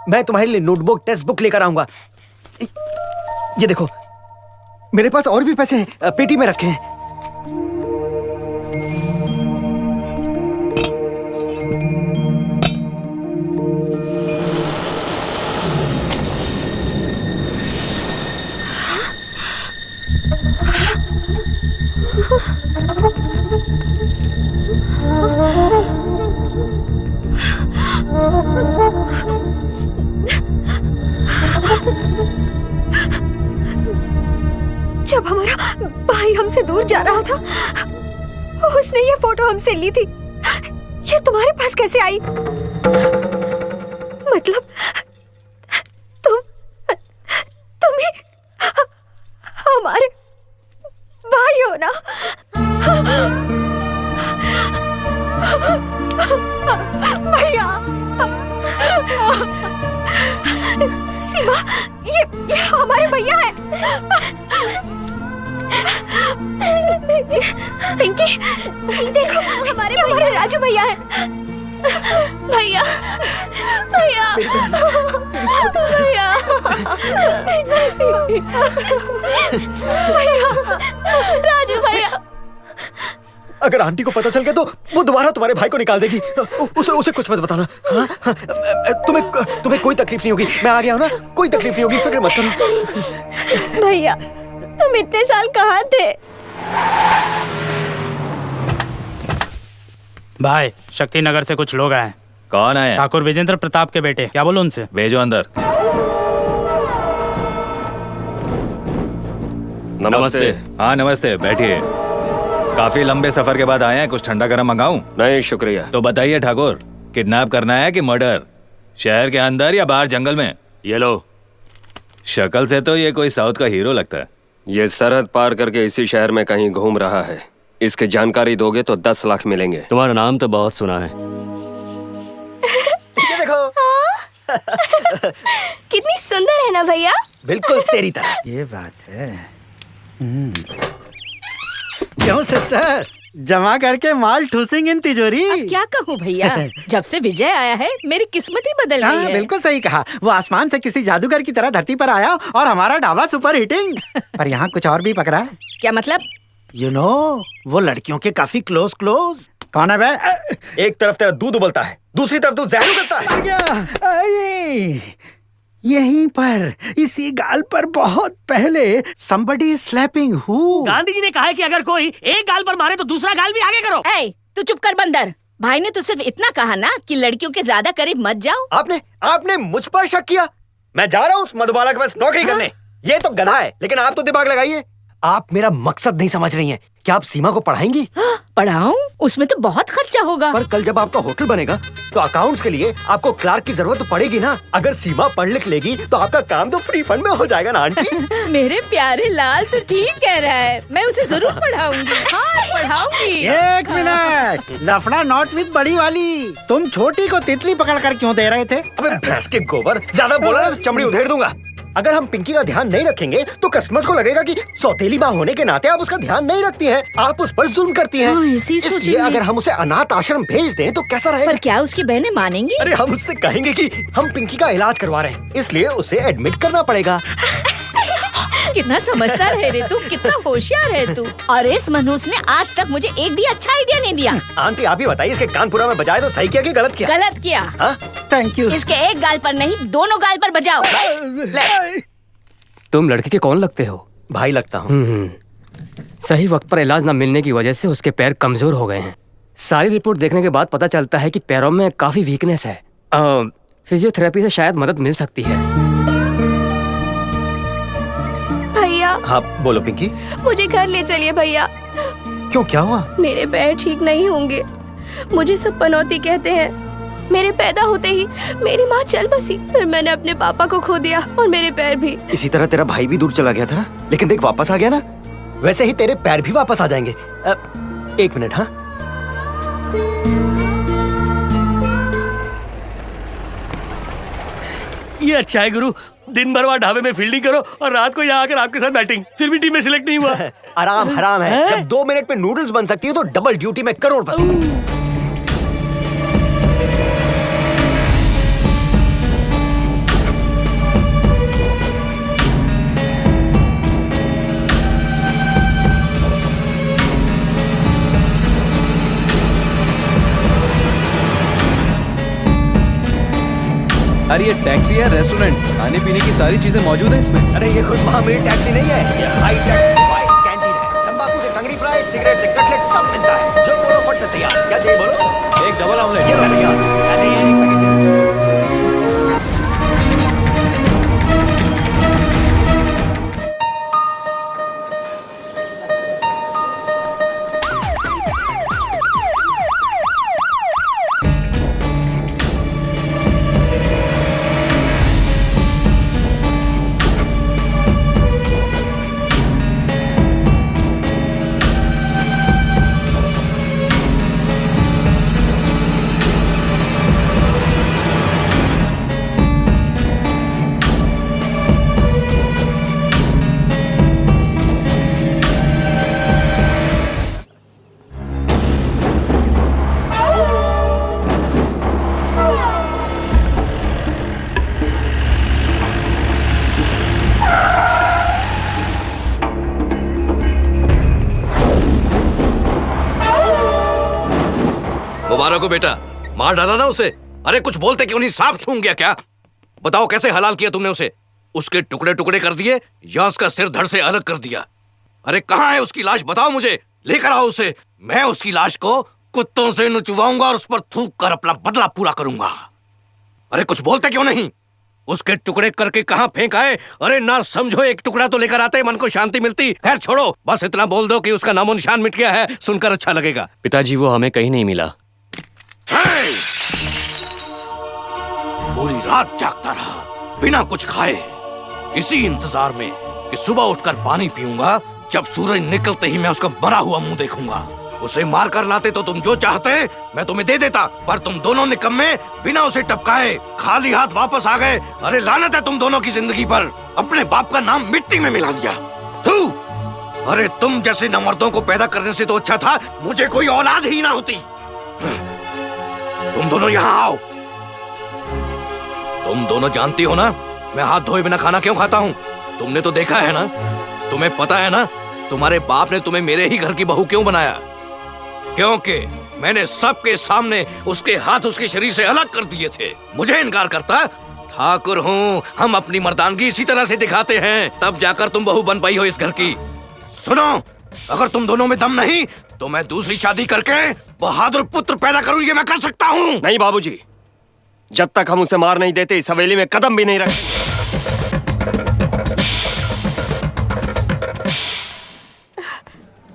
मैं तुम्हारे लिए नोटबुक, टेक्स्ट बुक लेकर आऊंगा। ये देखो, मेरे पास और भी पैसे हैं, पेटी में रखे हैं। जब हमारा भाई हमसे दूर जा रहा था, उसने ये फोटो हमसे ली थी। ये तुम्हारे पास कैसे आई? मतलब तुम ही हमारे भाई हो ना? भैया, सीमा, ये हमारे भैया है। पिंकी, देखो, हमारे राजू भैया है। भैया, भैया, भैया, राजू भैया। अगर आंटी को पता चल गया तो वो दोबारा तुम्हारे भाई को निकाल देगी। उसे कुछ मत बताना। हाँ? तुम्हें कोई तकलीफ नहीं होगी। मैं आ गया हूँ ना, कोई तकलीफ नहीं होगी, फिक्र मत करो। भैया, तुम इतने साल कहाँ थे? भाई, शक्ति नगर से कुछ लोग आए। कौन आए? ठाकुर विजेंद्र प्रताप के बेटे। क्या बोलो उनसे? भेजो अंदर। नमस्ते। हाँ नमस्ते, बैठिए। काफी लंबे सफर के बाद आए हैं, कुछ ठंडा गरम मंगाऊं? नहीं शुक्रिया। तो बताइए ठाकुर, किडनैप करना है कि मर्डर? शहर के अंदर या बाहर जंगल में? ये लो। शक्ल से तो ये कोई साउथ का हीरो लगता है। ये सरहद पार करके इसी शहर में कहीं घूम रहा है। इसकी जानकारी दोगे तो 10 लाख मिलेंगे। तुम्हारा नाम तो बहुत सुना है। ये देखो। कितनी सुंदर है ना भैया? बिल्कुल तेरी तरह। ये बात है। क्यों सिस्टर, जमा करके माल ठूसेंगे इन तिजोरी? अब क्या कहूँ भैया, जब से विजय आया है मेरी किस्मत ही बदल गई है। बिल्कुल सही कहा। वो आसमान से किसी जादूगर की तरह धरती पर आया और हमारा ढाबा सुपर हिटिंग। पर यहाँ कुछ और भी पकड़ा है। क्या मतलब? यू नो, वो लड़कियों के काफी क्लोज। कौन है बे? एक तरफ तेरा दूध उबलता है, दूसरी तरफ तू जहर उगलता है। यहीं पर, इसी गाल पर बहुत पहले somebody is slapping who? Gandhi ji ने कहा है कि अगर कोई एक गाल पर मारे तो दूसरा गाल भी आगे करो। ए, तू चुप कर बंदर। भाई ने तो सिर्फ इतना कहा ना कि लड़कियों के ज्यादा करीब मत जाओ। आपने मुझ पर शक किया? मैं जा रहा हूँ उस मधुबाला के पास नौकरी करने। ये तो गधा है, लेकिन आप तो दिमाग लगाइए। आप मेरा मकसद नहीं समझ रही हैं। क्या आप सीमा को पढ़ाएंगी? पढ़ाऊं? उसमें तो बहुत खर्चा होगा। पर कल जब आपका होटल बनेगा तो अकाउंट्स के लिए आपको क्लार्क की जरूरत तो पड़ेगी ना। अगर सीमा पढ़ लिख लेगी तो आपका काम तो फ्री फंड में हो जाएगा ना आंटी। मेरे प्यारे लाल तो ठीक कह रहा है, मैं उसे जरूर पढ़ाऊंगी। हाँ पढ़ाऊंगी। एक मिनट, लफड़ा नॉट विद बड़ी वाली। तुम छोटी को तितली पकड़ कर क्यों दे रहे थे? अबे भैंस के गोबर, ज्यादा बोला ना तो चमड़ी उधेड़ दूंगा। अगर हम पिंकी का ध्यान नहीं रखेंगे तो कस्टमर्स को लगेगा कि सौतेली माँ होने के नाते आप उसका ध्यान नहीं रखती हैं, आप उस पर जुल्म करती हैं। इसलिए अगर हम उसे अनाथ आश्रम भेज दें तो कैसा रहेगा? पर क्या उसकी बहनें मानेंगी? अरे हम उससे कहेंगे कि हम पिंकी का इलाज करवा रहे हैं, इसलिए उसे एडमिट करना पड़ेगा। कितना समझदार है रे तू, कितना होशियार है तू। और इस मनहूस ने आज तक मुझे एक भी अच्छा आइडिया नहीं दिया। आंटी आप ही बताइए, इसके कानपुरा में बजाए तो सही किया कि गलत किया? गलत किया। Thank you. इसके एक गाल पर नहीं, दोनों गाल पर बजाओ। तुम लड़के के कौन लगते हो? भाई लगता हूँ। सही वक्त पर इलाज न मिलने की वजह से उसके पैर कमजोर हो गए हैं। सारी रिपोर्ट देखने के बाद पता चलता है कि पैरों में काफी वीकनेस है। फिजियोथेरेपी से शायद मदद मिल सकती है। हाँ बोलो पिंकी। मुझे घर ले चलिए भैया। क्यों, क्या हुआ? मेरे पैर ठीक नहीं होंगे। मुझे सब पनौती कहते हैं। मेरे पैदा होते ही मेरी माँ चल बसी, फिर मैंने अपने पापा को खो दिया और मेरे पैर भी। इसी तरह तेरा भाई भी दूर चला गया था ना, लेकिन देख वापस आ गया ना। वैसे ही तेरे पैर भी वापस आ जाएंगे। एक मिनट। हाँ ये अच्छा है गुरु, दिन भर वहाँ ढाबे में फील्डिंग करो और रात को यहाँ आकर आपके साथ बैटिंग, फिर भी टीम में सिलेक्ट नहीं हुआ। आराम हराम है। जब 2 मिनट में नूडल्स बन सकती है तो डबल ड्यूटी में करोड़पति। अरे ये टैक्सी है, रेस्टोरेंट, खाने पीने की सारी चीजें मौजूद है इसमें। अरे ये खुद महावीर टैक्सी नहीं है, ये हाई टेक कैंटीन है। तंबाकू से टंगड़ी फ्राई, सिगरेट से कटलेट सब मिलता है, जो बोलो फट से तैयार। क्या चाहिए बोलो? एक डबल ऑमलेट। ये भैया। अरे ये एक सेकंड। मुबारक हो बेटा, मार डाला ना उसे। अरे कुछ बोलते क्यों नहीं, सांप सूंघ गया क्या? बताओ कैसे हलाल किया तुमने उसे? उसके टुकड़े टुकड़े कर दिए या उसका सिर धड़ से अलग कर दिया? अरे कहाँ है उसकी लाश, बताओ मुझे, लेकर आओ उसे। मैं उसकी लाश को कुत्तों से नुचवाऊंगा और उस पर थूक कर अपना बदला पूरा करूंगा। अरे कुछ बोलते क्यों नहीं? उसके टुकड़े करके कहाँ फेंक आए? अरे ना समझो, एक टुकड़ा तो लेकर आते मन को शांति मिलती। खैर छोड़ो, बस इतना बोल दो कि उसका नामो निशान मिट गया है, सुनकर अच्छा लगेगा। पिताजी वो हमें कहीं नहीं मिला। पूरी रात जागता रहा बिना कुछ खाए, इसी इंतजार में कि सुबह उठकर पानी पीऊंगा। जब सूरज निकलते ही मैं उसका मरा हुआ मुंह देखूंगा। उसे मार कर लाते तो तुम जो चाहते मैं तुम्हें दे देता, पर तुम दोनों निकम्मे बिना उसे टपकाए खाली हाथ वापस आ गए। अरे लानत है तुम दोनों की जिंदगी पर, अपने बाप का नाम मिट्टी में मिला दिया। थू! अरे तुम जैसे नमर्दों को पैदा करने से तो अच्छा था मुझे कोई औलाद ही ना होती। तुम दोनों यहाँ आओ। तुम दोनों जानती हो ना मैं हाथ धोए बिना खाना क्यों खाता हूँ? तुमने तो देखा है ना, तुम्हें पता है ना तुम्हारे बाप ने तुम्हें मेरे ही घर की बहू क्यों बनाया? क्योंकि मैंने सबके सामने उसके हाथ उसके शरीर से अलग कर दिए थे। मुझे इनकार करता? ठाकुर हूँ, हम अपनी मर्दानगी इसी तरह से दिखाते हैं, तब जाकर तुम बहू बन पाई हो इस घर की। सुनो, अगर तुम दोनों में दम नहीं तो मैं दूसरी शादी करके बहादुर पुत्र पैदा करूं, ये मैं कर सकता हूँ। नहीं बाबूजी, जब तक हम उसे मार नहीं देते इस हवेली में कदम भी नहीं रखेंगे।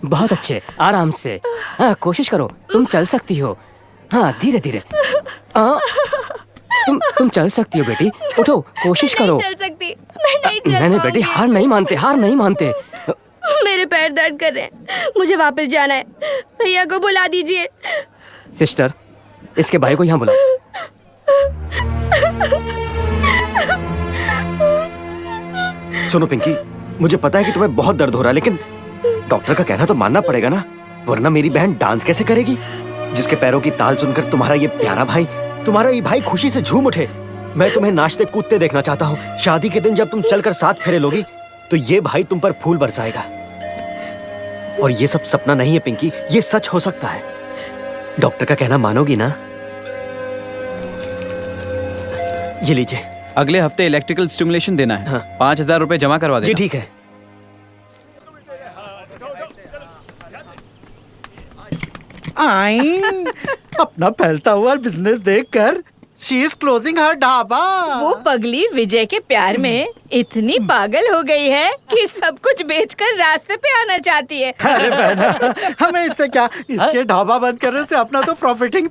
बहुत अच्छे, आराम से। हाँ कोशिश करो, तुम चल सकती हो। हाँ धीरे धीरे। तुम चल सकती हो बेटी, उठो, कोशिश करो। नहीं चल सकती, मैं नहीं चल नहीं बेटी, हार नहीं मानते, हार नहीं मानते। मेरे पैर दर्द कर रहे हैं, मुझे वापस जाना है। भैया को बुला दीजिए। सिस्टर, इसके भाई को यहाँ बुलाओ। सुनो पिंकी, मुझे पता है कि तुम्हें बहुत दर्द हो रहा है, लेकिन डॉक्टर का कहना तो मानना पड़ेगा ना, वरना मेरी बहन डांस कैसे करेगी? जिसके पैरों की ताल सुनकर तुम्हारा ये प्यारा भाई, तुम्हारा ये भाई खुशी से झूम उठे। मैं तुम्हें नाचते कूदते देखना चाहता हूँ। शादी के दिन जब तुम चलकर 7 फेरे लोगी तो ये भाई तुम पर फूल बरसाएगा। और ये सब सपना नहीं है पिंकी, ये सच हो सकता है। डॉक्टर का कहना मानोगी ना? ये लीजिए। अगले हफ्ते इलेक्ट्रिकल स्टिमुलेशन देना है। हाँ। 5000 रुपए जमा करवा देना। जी ठीक है। आई अपना फैलता हुआ बिजनेस देखकर शी इज क्लोजिंग हर ढाबा। वो पगली विजय के प्यार में इतनी पागल हो गई है कि सब कुछ बेचकर रास्ते पे आना चाहती है। अरे बहना, हमें इससे क्या, इसके ढाबा बंद करने से अपना तो प्रॉफिटिंग।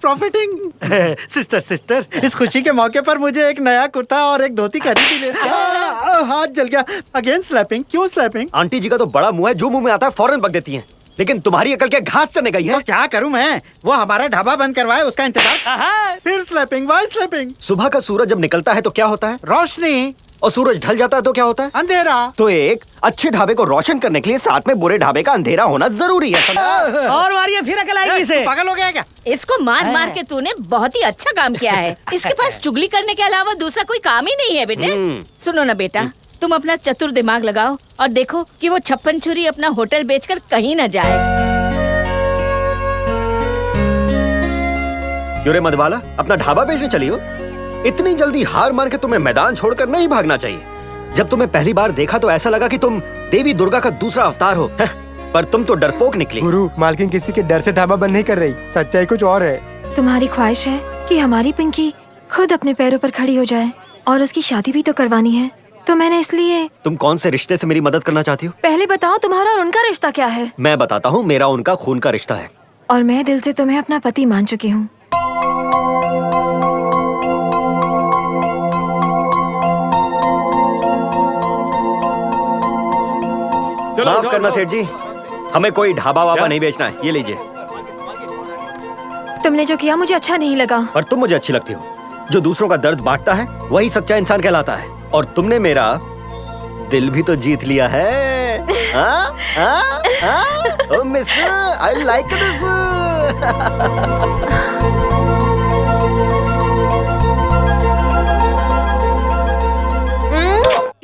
सिस्टर, इस खुशी के मौके पर मुझे एक नया कुर्ता और एक धोती खरीदी लेनी है। हाथ जल गया। Again slapping. क्यों स्लैपिंग? आंटी जी का तो बड़ा मुंह है, जो मुंह में आता है फौरन बक देती हैं। लेकिन तुम्हारी अकल क्या घास चढ़ने गई है? तो क्या करूं मैं? वो हमारा ढाबा बंद करवाए, उसका इंतजार। फिर स्लैपिंग। Y slapping? सुबह का सूरज जब निकलता है तो क्या होता है? रोशनी। और सूरज ढल जाता है तो क्या होता है? अंधेरा। तो एक अच्छे ढाबे को रोशन करने के लिए साथ में बुरे ढाबे का अंधेरा होना जरूरी है। और मारिए, फिर अकल आएगी इसे। पागल हो गया क्या? इसको मार मार के तूने बहुत ही अच्छा काम किया है। इसके पास चुगली करने के अलावा दूसरा कोई काम ही नहीं है बेटे। सुनो ना बेटा, तुम अपना चतुर दिमाग लगाओ और देखो कि वो 56 छुरी अपना होटल बेचकर कहीं न जाए। क्यों रे मधुबाला, अपना ढाबा बेचने चली हो? इतनी जल्दी हार मान के तुम्हें मैदान छोड़कर नहीं भागना चाहिए। जब तुम्हें पहली बार देखा तो ऐसा लगा कि तुम देवी दुर्गा का दूसरा अवतार हो, पर तुम तो डरपोक निकली। गुरु, मालकिन किसी के डर से ढाबा बंद नहीं कर रही, सच्चाई कुछ और है। तुम्हारी ख्वाहिश है कि हमारी पिंकी खुद अपने पैरों पर खड़ी हो जाए, और उसकी शादी भी तो करवानी है, तो मैंने इसलिए। तुम कौन से रिश्ते से मेरी मदद करना चाहती हो? पहले बताओ तुम्हारा और उनका रिश्ता क्या है? मैं बताता हूँ, मेरा उनका खून का रिश्ता है। और मैं दिल से तुम्हें अपना पति मान चुकी हूँ। माफ करना सेठ जी, हमें कोई ढाबा वाबा नहीं बेचना है। ये लीजिए। तुमने जो किया मुझे अच्छा नहीं लगा। पर तुम मुझे अच्छी लगती हो। जो दूसरों का दर्द बांटता है वही सच्चा इंसान कहलाता है। और तुमने मेरा दिल भी तो जीत लिया है। ओह मिस, आई लाइक दिस।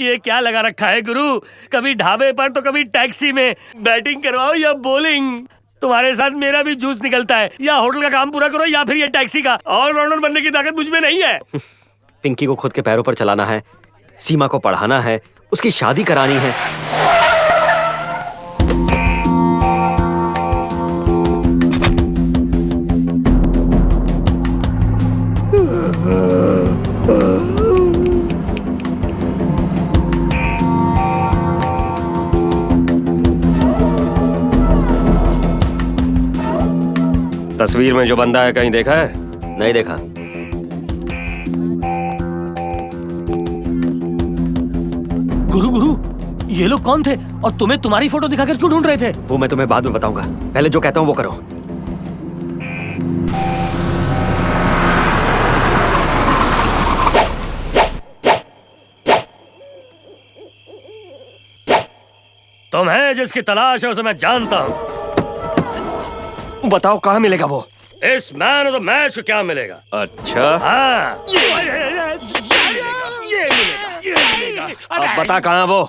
ये क्या लगा रखा है गुरु? कभी ढाबे पर तो कभी टैक्सी में। बैटिंग करवाओ या बॉलिंग, तुम्हारे साथ मेरा भी जूस निकलता है। या होटल का काम पूरा करो या फिर ये टैक्सी का। ऑलराउंडर बनने की ताकत मुझ में नहीं है। पिंकी को खुद के पैरों पर चलाना है, सीमा को पढ़ाना है, उसकी शादी करानी है। तस्वीर में जो बंदा है कहीं देखा है? नहीं देखा। गुरु, ये लोग कौन थे और तुम्हें तुम्हारी फोटो दिखाकर क्यों ढूंढ रहे थे? वो मैं तुम्हें बाद में बताऊंगा, पहले जो कहता हूँ वो करो। तुम है जिसकी तलाश है उसे मैं जानता हूँ। बताओ कहाँ मिलेगा वो? इस मैन ऑफ द मैच को क्या मिलेगा? अच्छा, हाँ, ये मिलेगा। अब बता कहाँ वो?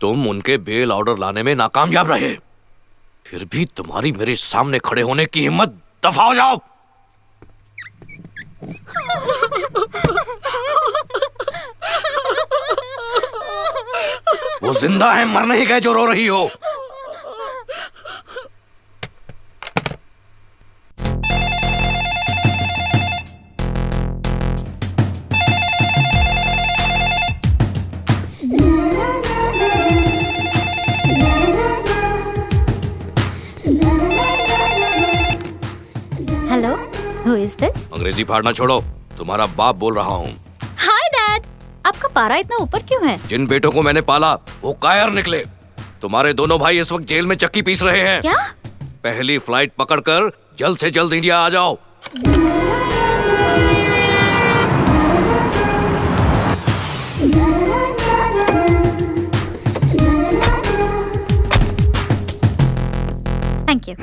तुम उनके बेल ऑर्डर लाने में नाकामयाब रहे, फिर भी तुम्हारी मेरे सामने खड़े होने की हिम्मत। दफा हो जाओ। वो जिंदा है, मर नहीं गए जो रो रही हो। Hello, who is this? अंग्रेजी फाड़ना छोड़ो, तुम्हारा बाप बोल रहा हूँ। हाय डैड, आपका पारा इतना ऊपर क्यों है? जिन बेटों को मैंने पाला वो कायर निकले। तुम्हारे दोनों भाई इस वक्त जेल में चक्की पीस रहे हैं। क्या? पहली फ्लाइट पकड़कर जल्द से जल्द इंडिया आ जाओ। Thank you.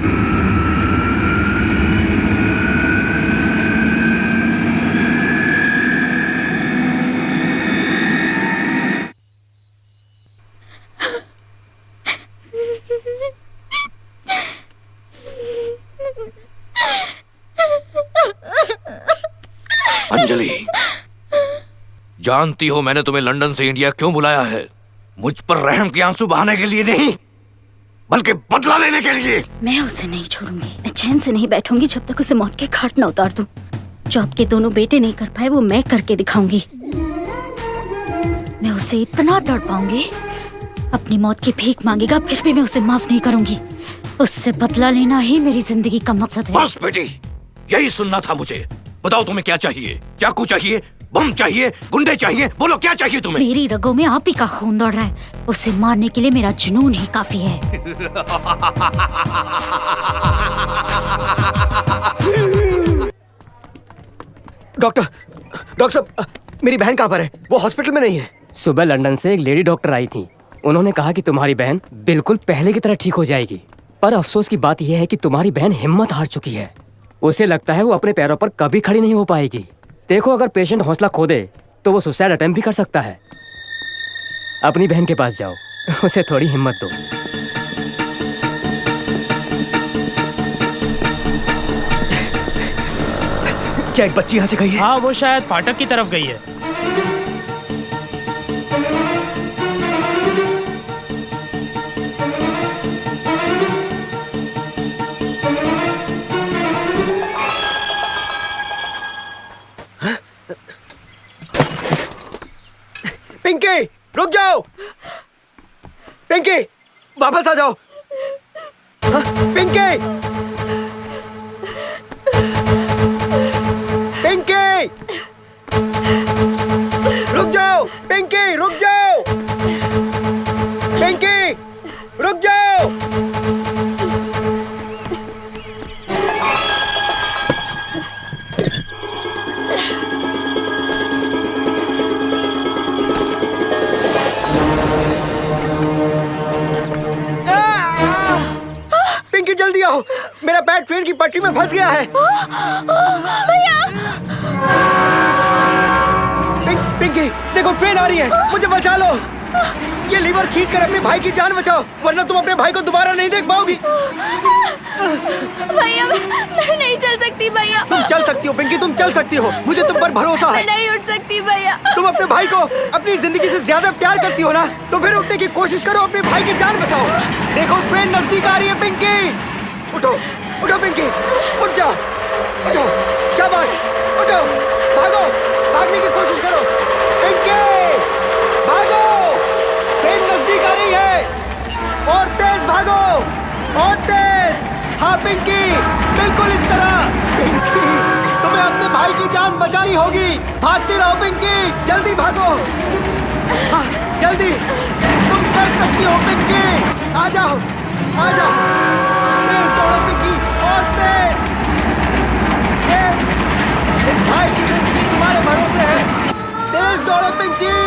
बेटी, जानती हो मैंने तुम्हें लंदन से इंडिया क्यों बुलाया है? मुझ पर रहम के आंसू बहाने के लिए नहीं, बल्कि बदला लेने के लिए। मैं उसे नहीं छोड़ूंगी, मैं चैन से नहीं बैठूंगी जब तक उसे मौत के घाट न उतार दूं। जो आपके दोनों बेटे नहीं कर पाए वो मैं करके दिखाऊंगी। मैं उसे इतना तड़पाऊंगी, अपनी मौत की भीख मांगेगा फिर भी मैं उसे माफ नहीं करूंगी। उससे बदला लेना ही मेरी जिंदगी का मकसद है। बस बेटी, यही सुनना था मुझे। बताओ तुम्हें क्या चाहिए? चाकू चाहिए, बम चाहिए, गुंडे चाहिए? बोलो क्या चाहिए तुम्हें? मेरी रगों में आप ही का खून दौड़ रहा है, उसे मारने के लिए मेरा जुनून ही काफी है। डॉक्टर साहब, मेरी बहन कहाँ पर है? वो हॉस्पिटल में नहीं है। सुबह लंदन से एक लेडी डॉक्टर आई थी। उन्होंने कहा कि तुम्हारी बहन बिल्कुल पहले की तरह ठीक हो जाएगी। पर अफसोस की बात यह है कि तुम्हारी बहन हिम्मत हार चुकी है। उसे लगता है वो अपने पैरों पर कभी खड़ी नहीं हो पाएगी। देखो, अगर पेशेंट हौसला खो दे तो वो सुसाइड अटेम्प्ट भी कर सकता है। अपनी बहन के पास जाओ, उसे थोड़ी हिम्मत दो। क्या एक बच्ची यहाँ से गई है? हाँ, वो शायद फाटक की तरफ गई है। पिंकी, रुक जाओ। पिंकी, वापस आ जाओ। हाँ, पिंकी, पिंकी, रुक जाओ। पिंकी, रुक जाओ। पिंकी, रुक जाओ। पिंकी, जल्दी आओ, मेरा पैर ट्रेन की पटरी में फंस गया है। पिंकी, देखो ट्रेन आ रही है, मुझे बचा लो। ये लीवर खींचकर अपने भाई की जान बचाओ, वरना तुम अपने भाई को दोबारा नहीं देख पाओगी। भैया, मैं नहीं चल सकती भैया। तुम चल सकती हो पिंकी, तुम चल सकती हो, मुझे तुम पर भरोसा है। मैं नहीं उठ सकती भैया। तुम अपने भाई को अपनी जिंदगी से ज्यादा प्यार करती हो ना, तो फिर उठने की कोशिश करो, अपने भाई की जान बचाओ। देखो ट्रेन नजदीक आ रही है। पिंकी, उठो, उठो पिंकी, उठ जाओ, उठो, शाबाश, उठो, भागो, भागने की कोशिश करो। पिंकी, भागो, ट्रेन नजदीक आ रही है, और तेज भागो, और तेज। हाँ पिंकी, बिल्कुल इस तरह। पिंकी, तुम्हें अपने भाई की जान बचानी होगी, भागती रहो पिंकी, जल्दी भागो। हाँ, जल्दी, तुम कर सकती हो पिंकी, आ जाओ, आ जाओ, तेज दौड़ो पिंकी, और तेज, तेज, इस भाई की जिंदगी तुम्हारे भरोसे है। तेज दौड़ो पिंकी,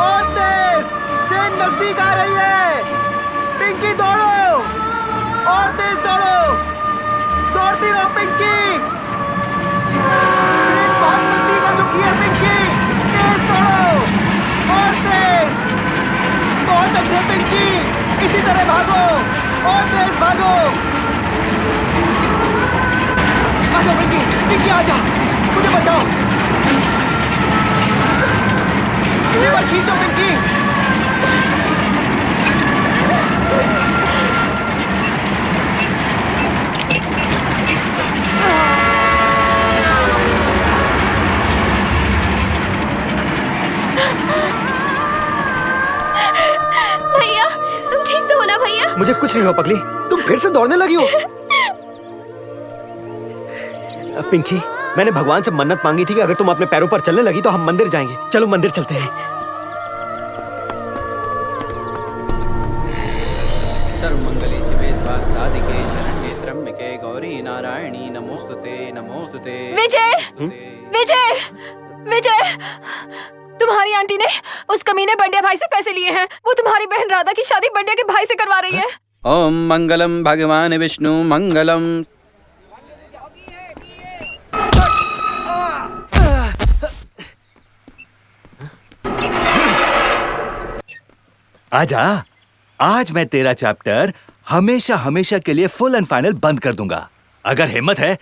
और तेज, ट्रेन नजदीक आ रही है। पिंकी दौड़ो, और तेज दौड़ो, दौड़ती रहो पिंकी, ट्रेन बहुत नजदीक आ चुकी है। पिंकी, तेज दौड़ो, और तेज, बहुत अच्छे पिंकी, इसी तरह भागो, और तेज भागो। आ जाओ पिंकी, पिंकी आ जाओ, मुझे बचाओ। लीवर खींचो पिंकी। भैया, तुम ठीक तो हो ना भैया? मुझे कुछ नहीं हुआ पगली, तुम फिर से दौड़ने लगी हो। पिंकी, मैंने भगवान से मन्नत मांगी थी कि अगर तुम अपने पैरों पर चलने लगी तो हम मंदिर जाएंगे। चलो मंदिर चलते हैं। सर्वमंगले शिवे साधिके शरण्ये त्र्यंबके गौरी नारायणी नमोस्तुते नमोस्तुते। विजय, विजय, विजय, तुम्हारी आंटी ने उस कमीने बंडिया भाई से पैसे लिए हैं। वो तुम्हारी बहन राधा की शादी बंडिया के भाई से करवा रही है। ओम मंगलम भगवान विष्णु मंगलम। आजा, आज मैं तेरा चैप्टर हमेशा हमेशा के लिए फुल एंड फाइनल बंद कर दूंगा। अगर हिम्मत है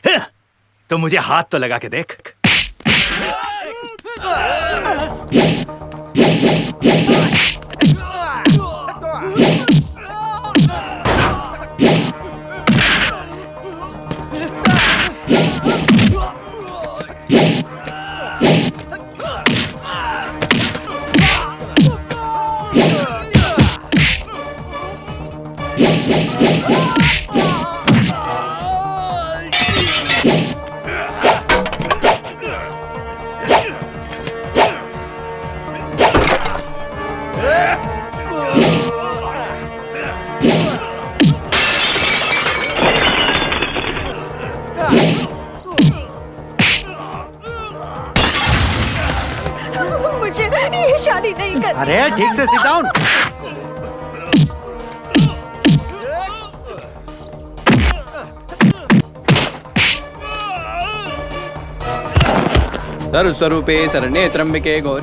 तो मुझे हाथ तो लगा के देख। मुझे ये शादी नहीं कर। अरे ठीक से सिट डाउन। सर्वस्वरूपे शरण्ये त्र्यंबके गौर।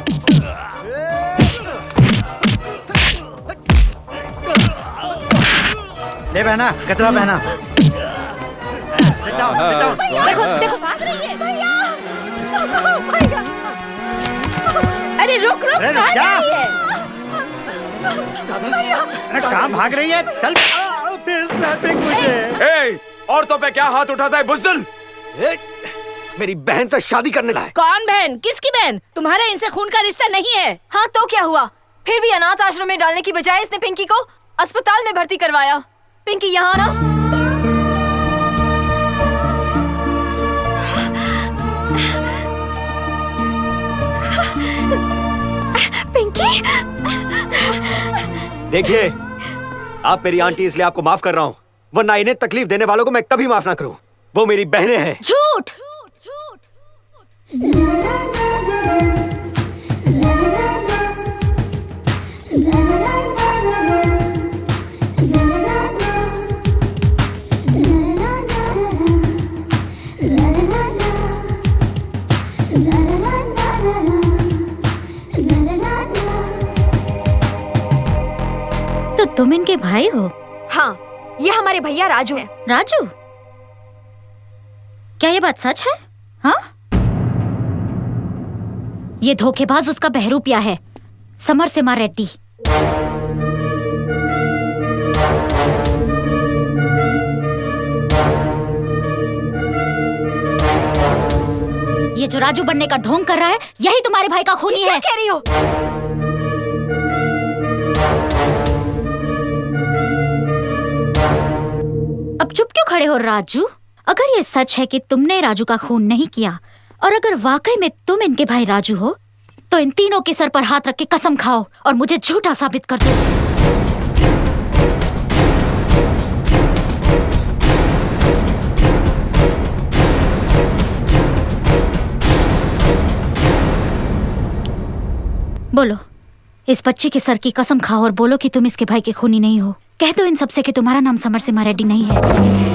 ले बहना, कचरा पहना। Sit down, sit down। देखो देखो भाग रही है। अरे रुक रुक, अरे कहाँ क्या? जा रही है? अरे कहाँ भाग रही है? चल। फिर स्नैपिंग मुझे। ए, औरतों पे क्या हाथ उठाता है बुज़दिल? मेरी बहन से शादी करने का है। कौन बहन? किसकी बहन? तुम्हारा इनसे खून का रिश्ता नहीं है। हाँ तो क्या हुआ? फिर भी अनाथ आश्रम में डालने की बजाय इसने पिंकी को अस्पताल में भर्ती करवाया। पिंकी यहाँ ना। पिंकी। देखिए, आप मेरी आंटी इसलिए आपको माफ कर रहा हूँ, वरना इन्हें तकलीफ देने वालों को मैं कभी माफ ना करूँ। वो मेरी बहनें हैं। झूठ। तो तुम इनके भाई हो? हाँ, ये हमारे भैया राजू हैं। राजू? क्या ये बात सच है? हाँ? ये धोखेबाज उसका बहरूपिया है, समरसिम्हा रेड्डी। ये जो राजू बनने का ढोंग कर रहा है, यही तुम्हारे भाई का खूनी है। क्या कह रही हो? अब चुप क्यों खड़े हो राजू? अगर ये सच है कि तुमने राजू का खून नहीं किया, और अगर वाकई में तुम इनके भाई राजू हो, तो इन तीनों के सर पर हाथ रख के कसम खाओ और मुझे झूठा साबित कर दो। बोलो, इस बच्चे के सर की कसम खाओ और बोलो कि तुम इसके भाई के खूनी नहीं हो। कह दो इन सबसे कि तुम्हारा नाम समरसिम्हा रेड्डी नहीं है।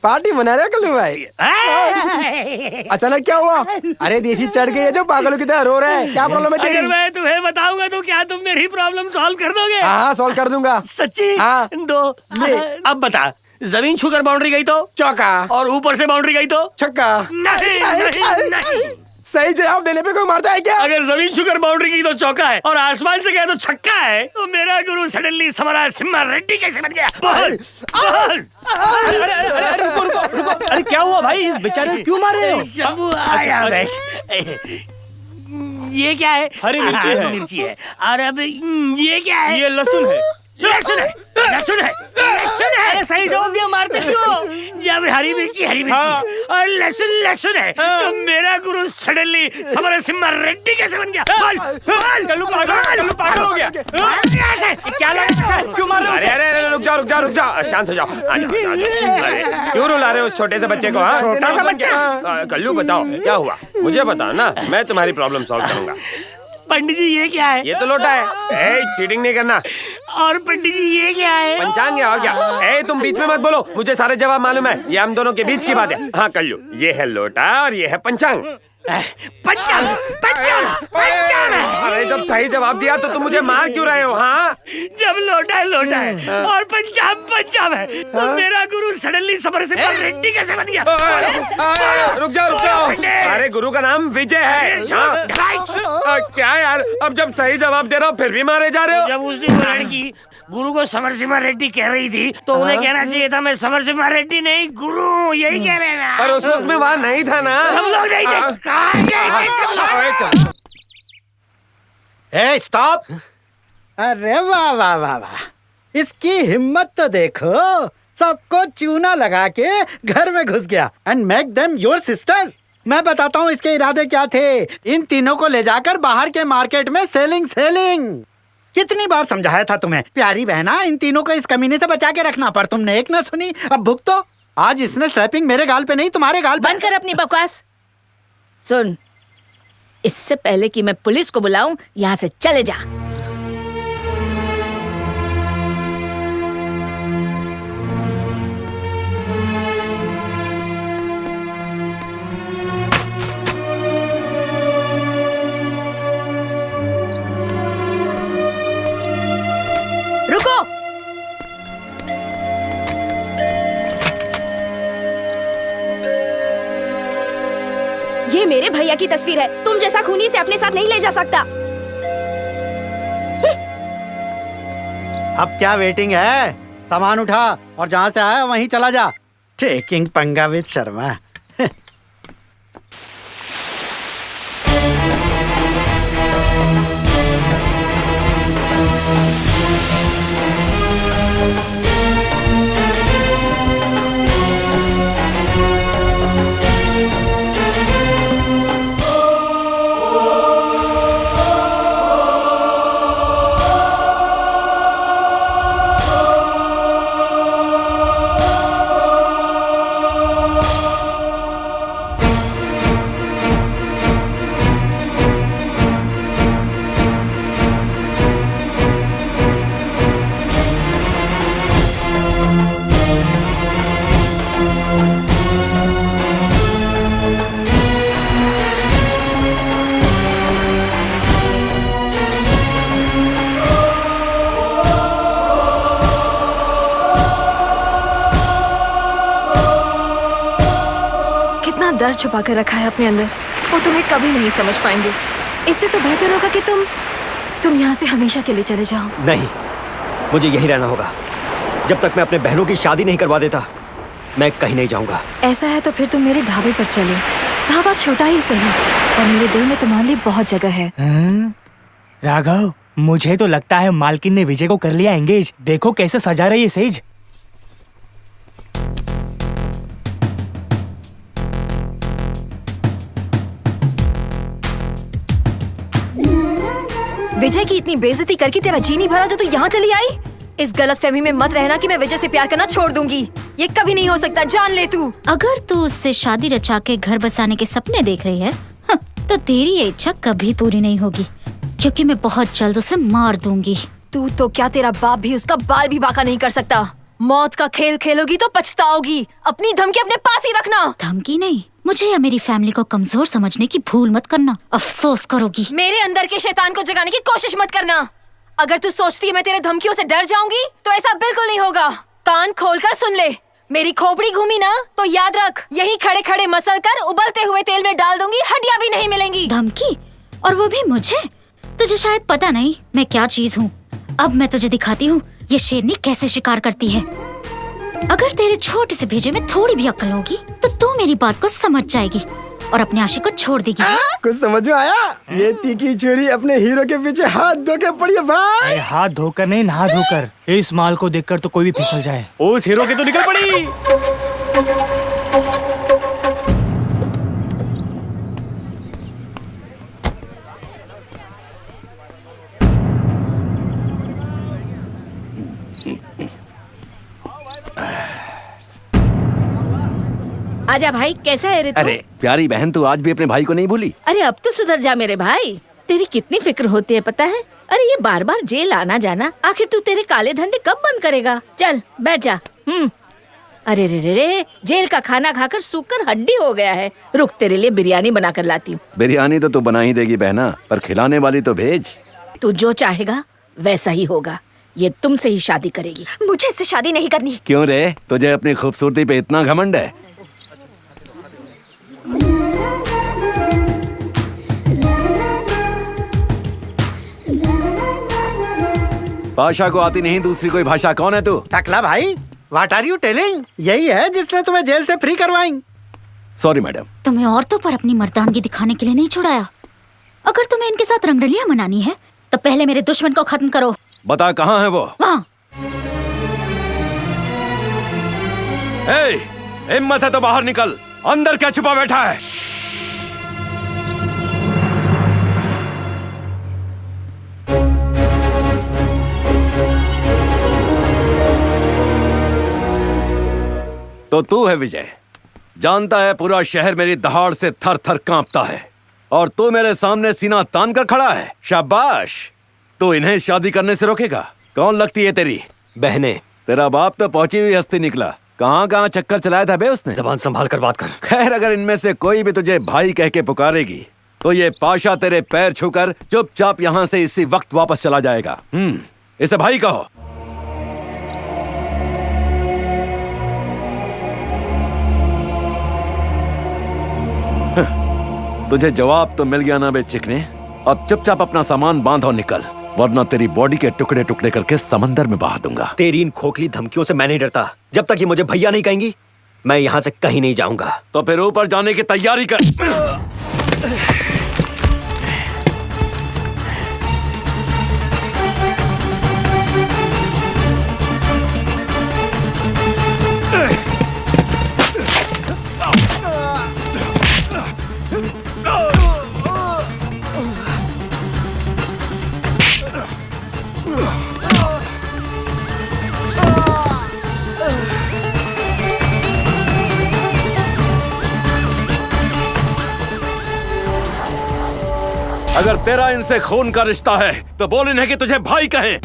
पार्टी मना रहे कल्लू भाई? अचानक क्या हुआ? अरे देसी चढ़ गई है जो पागलों की तरह रो रहा है। क्या प्रॉब्लम है तेरी? अगर मैं तुम्हें बताऊंगा तो क्या तुम मेरी प्रॉब्लम सॉल्व कर दोगे? हाँ सॉल्व कर दूंगा। सच्ची? हाँ। दो। अब बता, जमीन छूकर बाउंड्री गई तो चौका, और ऊपर से बाउंड्री गई तो छक्का। नहीं नहीं नहीं। सही जवाब देने पे कोई मारता है क्या? अगर जमीन छूकर बाउंड्री की तो चौका है और आसमान से गया तो छक्का है, तो मेरा गुरु सडनली समरसिम्हा रेड्डी कैसे बन गया? बोल बोल। अरे रुको। अरे क्या हुआ भाई? इस बेचारे को क्यों मार रहे हो? शंभू आया बैठ। ये क्या है? हरी मिर्ची है। मिर्ची है। और अब ये क्या है? ये लहसुन है। लहसुन है, लहसुन है, लहसुन है। अरे सही जवाब दिया, मारते क्यों? जब हरी मिर्ची हाँ। और लहसुन है, तो मेरा गुरु सडनली समरसिम्हा रेड्डी कैसे बन गया? बोल बोल। कल्लू पागल हो गया। क्या लगा? क्यों मार रहे हो? अरे रुक जाओ, शांत हो जाओ। आ जाओ। अरे क्यों रुला रहे हो उस छोटे से बच्चे को? हाँ? छोटा सा बच्चा? कल्लू बताओ क्या हुआ, मुझे बताओ ना, मैं तुम्हारी प्रॉब्लम सॉल्व करूंगा। पंडित जी ये क्या है? ये तो लोटा है। चीटिंग नहीं करना। और पंडित जी ये क्या है? पंचांग है और क्या? ए तुम बीच में मत बोलो, मुझे सारे जवाब मालूम है। ये हम दोनों के बीच की बात है। हाँ कर लो। ये है लोटा और ये है पंचांग। पंचांग पंचांग पंचांग। अरे जब सही जवाब दिया तो तुम मुझे मार क्यों रहे हो? हाँ जब लोटा है और पंजाब है तो मेरा गुरु सडनली समरसिमर रेड्डी कैसे बन गया? रुक जाओ। अरे गुरु का नाम विजय है। क्या यार, अब जब सही जवाब दे रहा हूँ फिर भी मारे जा रहे हो। जब उस दिन लड़की गुरु को समरसिमर रेड्डी कह रही थी तो उन्हें कहना चाहिए था मैं समरसिमर रेड्डी नहीं गुरु, यही कह रहे ना। पर उस वक्त में वहाँ नहीं था ना। हम लोग नहीं थे। कहाँ गए थे सब लोग? ए स्टॉप! अरे वाह वाह वाह वाह, इसकी हिम्मत तो देखो, सबको चूना लगा के घर में घुस गया and make them your sister. मैं बताता हूँ इसके इरादे क्या थे। इन तीनों को ले जाकर बाहर के मार्केट में सेलिंग। कितनी बार समझाया था तुम्हें, प्यारी बहना, इन तीनों को इस कमीने से बचा के रखना, पर तुमने एक ना सुनी। अब भुगतो। आज इसने स्लैपिंग मेरे गाल पे नहीं तुम्हारे गाल पे। बंद कर अपनी बकवास। सुन, इससे पहले कि मैं पुलिस को बुलाऊं, यहाँ से चले जा। रुको। ये मेरे भैया की तस्वीर है। तुम जैसा खूनी से अपने साथ नहीं ले जा सकता। अब क्या वेटिंग है? सामान उठा और जहाँ से आया वहीं चला जा। टेकिंग पंगा विद शर्मा। दर्द छुपा कर रखा है अपने अंदर, वो तुम्हें कभी नहीं समझ पाएंगे। इससे तो बेहतर होगा कि तुम यहाँ से हमेशा के लिए चले जाओ। नहीं, मुझे यही रहना होगा। जब तक मैं अपने बहनों की शादी नहीं करवा देता, मैं कहीं नहीं जाऊंगा। ऐसा है तो फिर तुम मेरे ढाबे पर चलो। ढाबा छोटा ही सही, और मेरे दिल में तुम्हारे लिए बहुत जगह है। राघव, मुझे तो लगता है मालकिन ने विजय को कर लिया एंगेज। देखो कैसे सजा रही है सेज। विजय की इतनी बेइज्जती करके तेरा जी नहीं भरा जो तू यहाँ चली आई। इस गलतफहमी में मत रहना कि मैं विजय से प्यार करना छोड़ दूंगी। ये कभी नहीं हो सकता, जान ले तू। अगर तू उससे शादी रचा के घर बसाने के सपने देख रही है, तो तेरी ये इच्छा कभी पूरी नहीं होगी, क्योंकि मैं बहुत जल्द उसे मार दूंगी। तू तो क्या, तेरा बाप भी उसका बाल भी बाका नहीं कर सकता। मौत का खेल खेलोगी तो पछताओगी। अपनी धमकी अपने पास ही रखना। धमकी नहीं, मुझे या मेरी फैमिली को कमजोर समझने की भूल मत करना, अफसोस करोगी। मेरे अंदर के शैतान को जगाने की कोशिश मत करना। अगर तू सोचती है मैं तेरे धमकियों से डर जाऊंगी तो ऐसा बिल्कुल नहीं होगा। कान खोलकर सुन ले, मेरी खोपड़ी घूमी ना तो याद रख, यही खड़े खड़े मसल कर उबलते हुए तेल में डाल दूंगी, हड्डियां भी नहीं मिलेंगी। धमकी? और वो भी मुझे? तुझे शायद पता नहीं मैं क्या चीज हूँ। अब मैं तुझे दिखाती हूँ ये शेरनी कैसे शिकार करती है। अगर तेरे छोटे से भेजे में थोड़ी भी अक्ल होगी तो तू मेरी बात को समझ जाएगी और अपने आशिक को छोड़ देगी। कुछ समझ में आया? ये तीखी छुरी अपने हीरो के पीछे हाथ धो के पड़ी है भाई। हाथ धोकर नहीं, नहा धोकर। इस माल को देखकर तो कोई भी फिसल जाए। उस हीरो की तो निकल पड़ी। आजा भाई, कैसा है रे तू? अरे प्यारी बहन, तू आज भी अपने भाई को नहीं भूली? अरे अब तो सुधर जा मेरे भाई। तेरी कितनी फिक्र होती है पता है? अरे ये बार बार जेल आना जाना, आखिर तू तेरे काले धंधे कब बंद करेगा? चल बैठ जा। अरे रे रे रे, जेल का खाना खाकर सूखकर हड्डी हो गया है। रुक, तेरे लिए बिरयानी बना कर लाती हूँ। बिरयानी तो तू बना ही देगी बहना, पर खिलाने वाली तो भेज। तू जो चाहेगा वैसा ही होगा। ये तुमसे ही शादी करेगी। मुझे इससे शादी नहीं करनी। क्यों रे, तुझे अपनी खूबसूरती पे इतना घमंड है? पाशा को आती नहीं दूसरी कोई भाषा। कौन है तू? टकला भाई, व्हाट आर यू टेलिंग? यही है जिसने तुम्हें जेल से फ्री करवाई। Sorry madam. तुम्हें औरतों पर अपनी मर्दानगी दिखाने के लिए नहीं छुड़ाया। अगर तुम्हें इनके साथ रंगरलियां मनानी है तो पहले मेरे दुश्मन को खत्म करो। बता कहाँ है वो? वहाँ। हिम्मत है तो बाहर निकल, अंदर क्या छुपा बैठा है? तो तू है विजय। जानता है पूरा शहर मेरी दहाड़ से थर थर कांपता है, और तू मेरे सामने सीना तान कर खड़ा है। शाबाश। तू इन्हें शादी करने से रोकेगा? कौन लगती है तेरी बहनें। तेरा बाप तो पहुंची हुई हस्ती निकला। कहाँ कहाँ चक्कर चलाया था बे उसने? जबान संभाल कर बात कर। खैर, अगर इनमें से कोई भी तुझे भाई कह के पुकारेगी तो ये पाशा तेरे पैर छूकर चुपचाप यहाँ से इसी वक्त वापस चला जाएगा। इसे भाई कहो। तुझे जवाब तो मिल गया ना बे चिकने। अब चुपचाप अपना सामान बांध और निकल, वरना तेरी बॉडी के टुकड़े टुकड़े करके समंदर में बहा दूंगा। तेरी इन खोखली धमकियों से मैं नहीं डरता। जब तक ये मुझे भैया नहीं कहेंगी मैं यहाँ से कहीं नहीं जाऊंगा। तो फिर ऊपर जाने की तैयारी कर। अगर तेरा इनसे खून का रिश्ता है तो बोल इन्हें कि तुझे भाई कहें।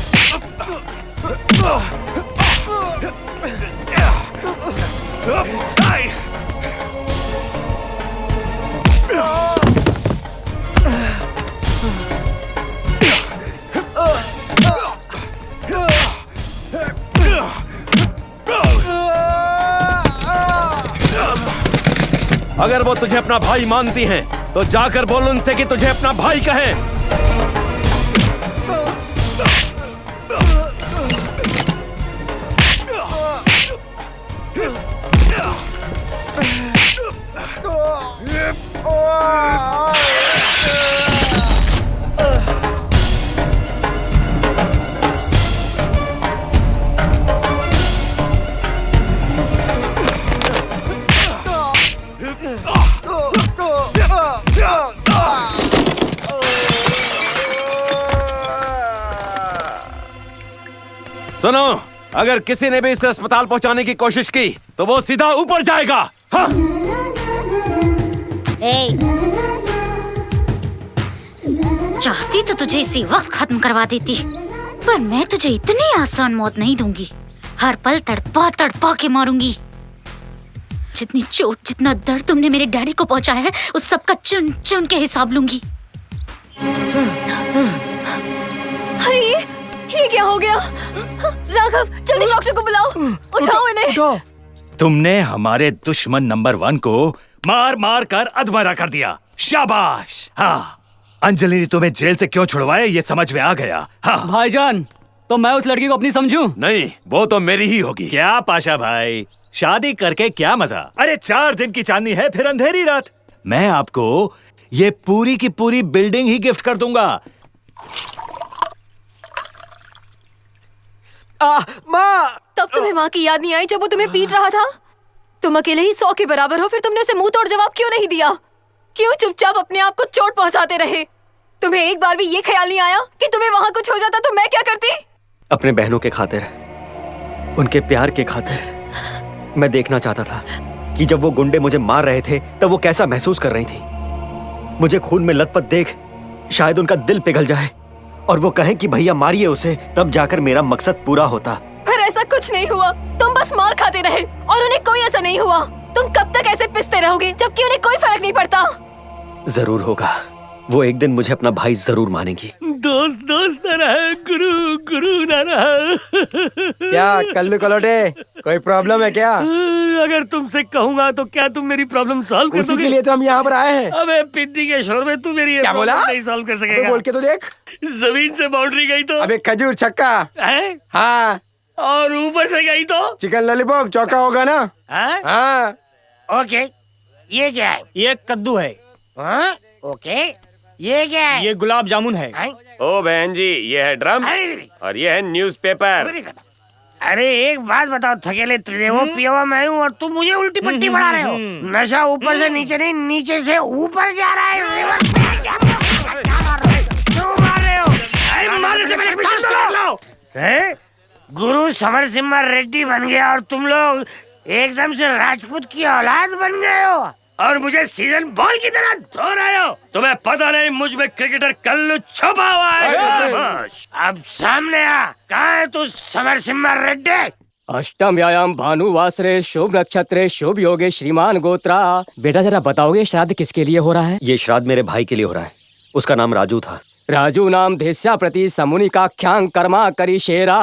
अगर वो तुझे अपना भाई मानती हैं तो जाकर बोल उनसे कि तुझे अपना भाई कहे। सुनो, अगर किसी ने भी इसे अस्पताल पहुंचाने की कोशिश की तो वो सीधा ऊपर जाएगा। हाँ? चाहती तो तुझे इसी वक्त खत्म करवा देती, पर मैं तुझे इतनी आसान मौत नहीं दूंगी। हर पल तड़पा तड़पा के मारूंगी। जितनी चोट, जितना दर्द तुमने मेरे डैडी को पहुंचाया है, उस सब का चुन चुन के हिसाब लूंगी। अरे ये क्या हो गया? राघव, जल्दी डॉक्टर को बुलाओ। उठाओ इन्हें। तुमने हमारे दुश्मन नंबर 1 को मार मार कर अधमरा कर दिया। शाबाश। हाँ, अंजलि ने तुम्हें जेल से क्यों छुड़वाया ये समझ में आ गया। हाँ भाईजान, तो मैं उस लड़की को अपनी समझूं? नहीं, वो तो मेरी ही होगी। क्या पाशा भाई, शादी करके क्या मजा? अरे 4 दिन की चांदनी है, फिर अंधेरी रात। मैं आपको ये पूरी की पूरी बिल्डिंग ही गिफ्ट कर दूंगा। माँ, तब तुम्हें माँ की याद नहीं आई जब वो तुम्हें पीट रहा था? तुम अकेले ही 100 के बराबर हो, फिर तुमने उसे मुंह तोड़ जवाब क्यों नहीं दिया? क्यों चुपचाप अपने आप को चोट पहुंचाते रहे? तुम्हें एक बार भी ये ख्याल नहीं आया कि तुम्हें वहां कुछ हो जाता तो मैं क्या करती? अपने बहनों के खातिर, उनके प्यार के खातिर मैं देखना चाहता था कि जब वो गुंडे मुझे मार रहे थे तब वो कैसा महसूस कर रही थी। मुझे खून में लथपथ देख शायद उनका दिल पिघल जाए और वो कहें कि भैया मारिए उसे, तब जाकर मेरा मकसद पूरा होता। पर ऐसा कुछ नहीं हुआ, तुम बस मार खाते रहे और उन्हें कोई ऐसा नहीं हुआ। तुम कब तक ऐसे पिसते रहोगे जबकि उन्हें कोई फर्क नहीं पड़ता? जरूर होगा, वो एक दिन मुझे अपना भाई जरूर मानेगी। दोस्त दोस्त न रहे, गुरु गुरु न रहे। क्या कल्लू कलोटे, कोई प्रॉब्लम है क्या? अगर तुमसे कहूंगा तो क्या तुम मेरी प्रॉब्लम सॉल्व कर उसी दोगे? के लिए तो हम यहाँ पर आए हैं। अबे पिद्दी के शोर में तू मेरी ये क्या बोला? प्रॉब्लम नहीं सॉल्व कर सकेगा। बोल के तो देख। जमीन से बाउंड्री गई तो? अबे खजूर छक्का है? हाँ। और ऊपर से गई तो? चिकन लॉलीपॉप चौका होगा ना? हाँ। ओके, ये क्या है? ये कद्दू है। हाँ? ओके, ये क्या है? ये गुलाब जामुन है। ओ बहन जी, ये है ड्रम और ये है न्यूज़पेपर। अरे एक बात बताओ, थकेले त्रिदेवो पियवा मैं हूँ और तुम मुझे उल्टी पट्टी पढ़ा रहे हो। नशा ऊपर से नीचे नहीं, नीचे से ऊपर जा रहा है। रिवर्स में क्या क्यों मार रहे हो? अरे मारने से पहले विश्वास कर लो। हैं? गुरु समर सिम्हा रेड्डी बन गया और तुम लोग एकदम से राजपूत की औलाद बन गए हो और मुझे सीजन बॉल की तरह धो रहे हो। तुम्हें पता नहीं मुझ में क्रिकेटर कल्लू छुपा हुआ है। अब सामने आ, कहाँ है तू समर सिम्हा रेड्डी? अष्टम व्यायाम भानु वासरे शुभ नक्षत्रे शुभ योगे श्रीमान गोत्रा। बेटा जरा बताओगे श्राद्ध किसके लिए हो रहा है? ये श्राद्ध मेरे भाई के लिए हो रहा है, उसका नाम राजू था। राजू नाम देस्या प्रति समुनि का ख्यांग कर्मा करी शेरा।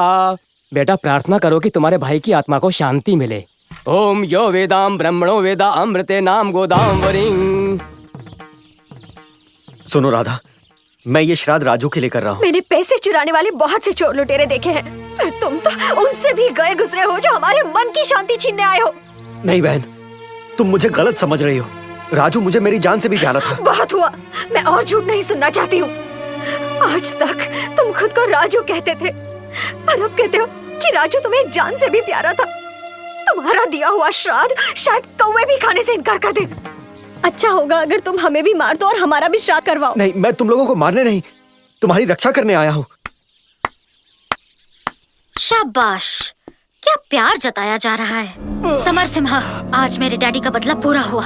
बेटा प्रार्थना करो कि तुम्हारे भाई की आत्मा को शांति मिले। ओम यो वेदाम ब्रह्मणो वेदा अमृते नाम गोदाम वरिंग। सुनो राधा, मैं ये श्राद्ध राजू के लिए कर रहा हूँ। मैंने पैसे चुराने वाले बहुत से चोर लुटेरे देखे हैं, पर तुम तो उनसे भी गए गुजरे हो जो हमारे मन की शांति छीनने आए हो। नहीं बहन, तुम मुझे गलत समझ रही हो। राजू मुझे मेरी जान से भी प्यारा था। बहुत हुआ, मैं और झूठ नहीं सुनना चाहती हूँ। आज तक तुम खुद को राजू कहते थे और अब कहते हो कि राजू तुम्हें जान से भी प्यारा था। तुम्हारा दिया हुआ श्राद्ध शायद कौवे भी खाने से इनकार कर दे। अच्छा होगा अगर तुम हमें भी मार दो और हमारा भी श्राद्ध करवाओ। नहीं, मैं तुम लोगों को मारने नहीं, तुम्हारी रक्षा करने आया हूँ। शाबाश, क्या प्यार जताया जा रहा है। समर सिम्हा, आज मेरे डैडी का बदला पूरा हुआ।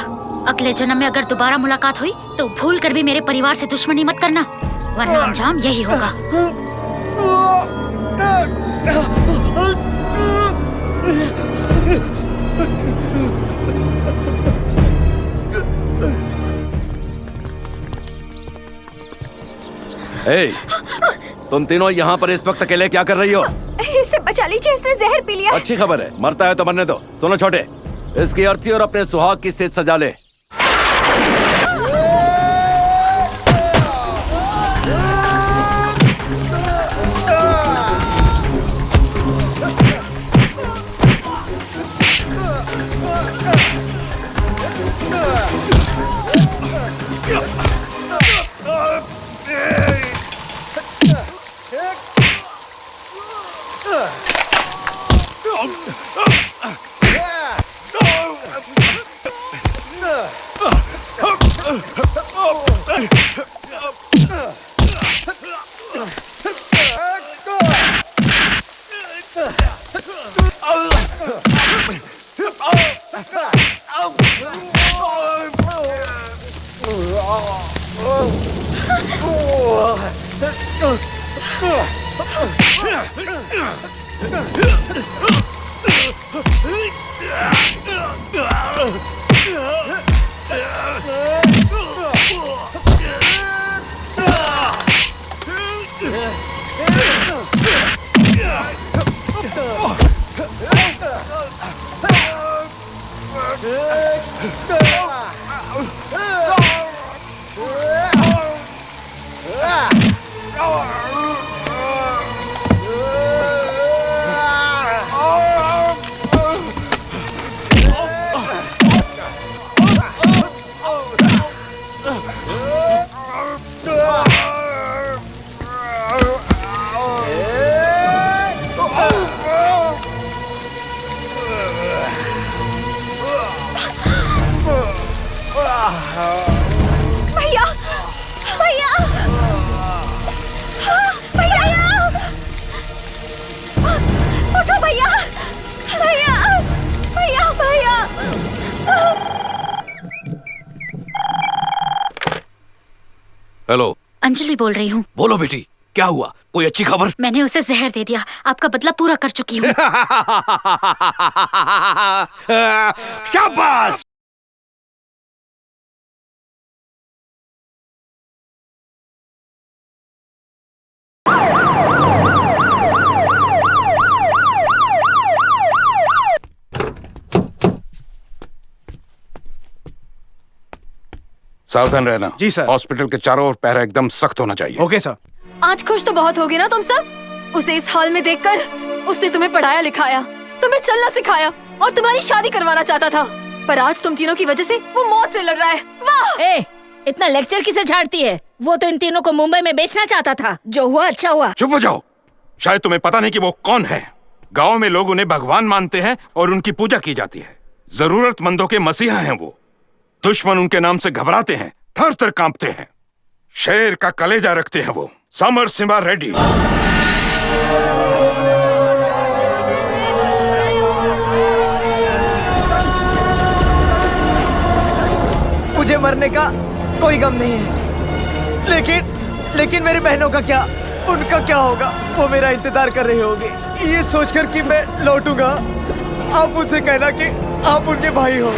अगले जन्म में अगर दोबारा मुलाकात हुई तो भूल कर भी मेरे परिवार से दुश्मनी मत करना, वरना अंजाम यही होगा। ए, तुम तीनों यहाँ पर इस वक्त अकेले क्या कर रही हो? इसे बचा लीजिए, इसने जहर पी लिया। अच्छी खबर है, मरता है तो मरने दो। सुनो छोटे, इसकी अर्थी और अपने सुहाग की सेज सजा ले। भैया, भैया, भैया, उठो भैया, भैया, भैया, भैया। हेलो, अंजलि बोल रही हूँ। बोलो बेटी, क्या हुआ? कोई अच्छी खबर? मैंने उसे जहर दे दिया। आपका बदला पूरा कर चुकी हूँ। शाबाश। सावधान रहना। जी सर। हॉस्पिटल के चारों ओर पहरा एकदम सख्त होना चाहिए। Okay sir. आज खुश तो बहुत होगी ना तुम सब। उसे इस हाल में देखकर उसने तुम्हें पढ़ाया लिखाया, तुम्हें चलना सिखाया और तुम्हारी शादी करवाना चाहता था, पर आज तुम तीनों की वजह से वो मौत से लड़ रहा है। वाह! ए, इतना लेक्चर किसे झाड़ती है? वो तो इन तीनों को मुंबई में बेचना चाहता था। जो हुआ अच्छा हुआ। चुप हो जाओ। शायद तुम्हें पता नहीं कि वो कौन है। गांव में लोग उन्हें भगवान मानते हैं और उनकी पूजा की जाती है। जरूरतमंदों के मसीहा हैं वो। दुश्मन उनके नाम से घबराते हैं, थर थर कांपते हैं। शेर का कलेजा रखते हैं वो। समर सिम्हा रेड्डी। मुझे मरने का कोई गम नहीं है, लेकिन मेरी बहनों का क्या, उनका क्या होगा? वो मेरा इंतजार कर रही होगी। ये सोचकर कि मैं लौटूंगा, आप उनसे कहना कि आप उनके भाई हो।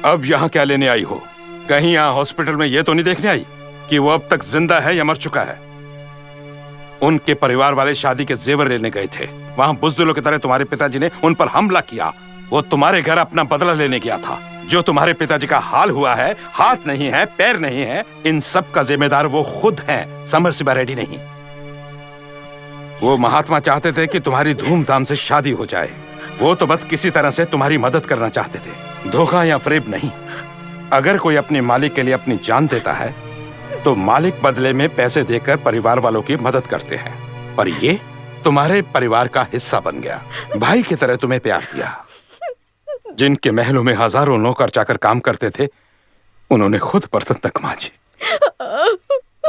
अब यहाँ क्या लेने आई हो? कहीं यहाँ हॉस्पिटल में ये तो नहीं देखने आई कि वो अब तक जिंदा है या मर चुका है? उनके परिवार वाले शादी के जेवर लेने गए थे। वहाँ बुज़दिलों की तरह तुम्हारे पिताजी ने उन पर हमला किया। वो तुम्हारे घर अपना बदला लेने गया था। जो तुम्हारे पिताजी का हाल हुआ है, हाथ नहीं है, पैर नहीं है, इन सब का जिम्मेदार वो खुद हैं, समर सिम्हा रेड्डी नहीं। वो महात्मा चाहते थे कि तुम्हारी धूमधाम से शादी हो जाए। वो तो बस किसी तरह से तुम्हारी मदद करना चाहते थे, धोखा या फरेब नहीं। अगर कोई अपने मालिक के लिए अपनी जान देता है तो मालिक बदले में पैसे देकर परिवार वालों की मदद करते हैं। पर ये तुम्हारे परिवार का हिस्सा बन गया, भाई की तरह तुम्हें प्यार दिया। जिनके महलों में हजारों नौकर चाकर काम करते थे, उन्होंने खुद बर्तन तक मांजी।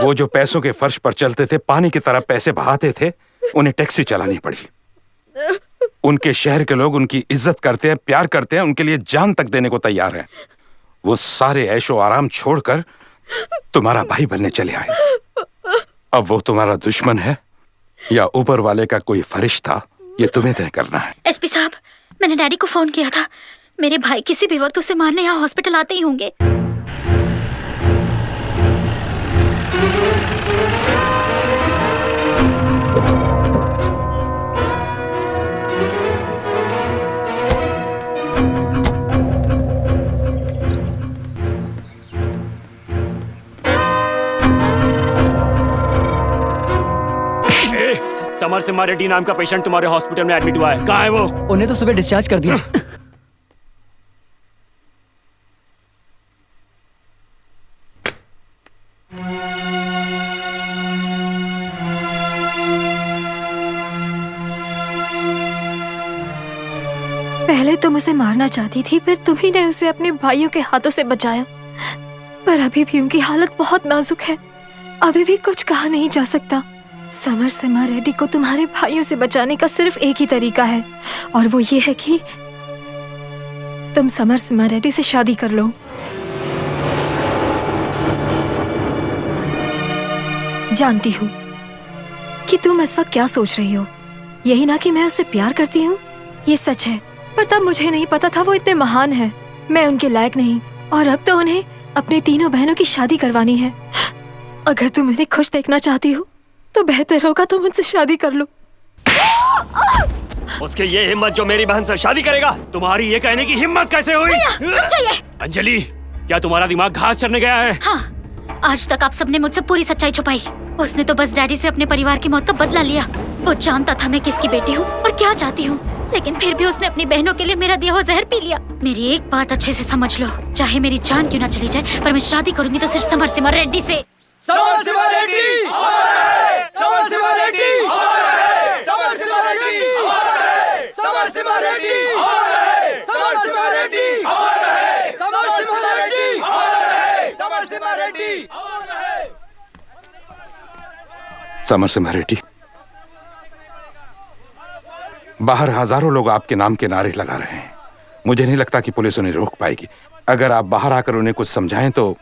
वो जो पैसों के फर्श पर चलते थे, पानी की तरह पैसे बहाते थे, उन्हें टैक्सी चलानी पड़ी। उनके शहर के लोग उनकी इज्जत करते हैं, प्यार करते हैं, उनके लिए जान तक देने को तैयार हैं। वो सारे ऐशो आराम छोड़कर तुम्हारा भाई बनने चले आए। अब वो तुम्हारा दुश्मन है या ऊपर वाले का कोई फरिश्ता, ये तुम्हें तय करना है। एसपी साहब, मैंने डैडी को फोन किया था। मेरे भाई किसी भी वक्त उसे मारने यहाँ हॉस्पिटल आते ही होंगे। समर सिम्हा रेड्डी नाम का पेशेंट तुम्हारे हॉस्पिटल में एडमिट हुआ है। कहाँ है वो? उन्हें तो सुबह डिस्चार्ज कर दिया। पहले तुम उसे मारना चाहती थी, फिर तुम्ही ने उसे अपने भाइयों के हाथों से बचाया। पर अभी भी उनकी हालत बहुत नाजुक है। अभी भी कुछ कहा नहीं जा सकता। समर सिम्हा रेड्डी को तुम्हारे भाइयों से बचाने का सिर्फ एक ही तरीका है, और वो ये है कि तुम समर सिम्हा रेड्डी से शादी कर लो। जानती हूँ कि तुम इस वक्त क्या सोच रही हो। यही ना कि मैं उससे प्यार करती हूँ, ये सच है। पर तब मुझे नहीं पता था वो इतने महान है। मैं उनके लायक नहीं, और अब तो उन्हें अपनी तीनों बहनों की शादी करवानी है। अगर तुम उन्हें खुश देखना चाहती हो तो बेहतर होगा तुम उनसे शादी कर लो। उसके ये हिम्मत जो मेरी बहन से शादी करेगा? तुम्हारी ये कहने की हिम्मत कैसे हुई? अंजलि, क्या तुम्हारा दिमाग घास चरने गया है? हाँ, आज तक आप सबने मुझसे पूरी सच्चाई छुपाई। उसने तो बस डैडी से अपने परिवार की मौत का बदला लिया। वो जानता था मैं किसकी बेटी हूँ और क्या चाहती हूँ, लेकिन फिर भी उसने अपनी बहनों के लिए मेरा दिया हुआ जहर पी लिया। मेरी एक बात अच्छे से समझ लो, चाहे मेरी जान क्यों ना चली जाए, पर मैं शादी करूंगी तो सिर्फ समर सिम्हा रेड्डी से। समर सिम्हा रेड्डी! समर सिम्हा रेड्डी! समर सिम्हा रेड्डी! समर सिम्हा रेड्डी! समर सिम्हा रेड्डी! समर सिम्हा रेड्डी! समर सिम्हा रेड्डी! समरसिम्हा रेड्डी, बाहर हजारों लोग आपके नाम के नारे लगा रहे हैं। मुझे नहीं लगता कि पुलिस उन्हें रोक पाएगी। अगर आप बाहर आकर उन्हें कुछ समझाएं तो।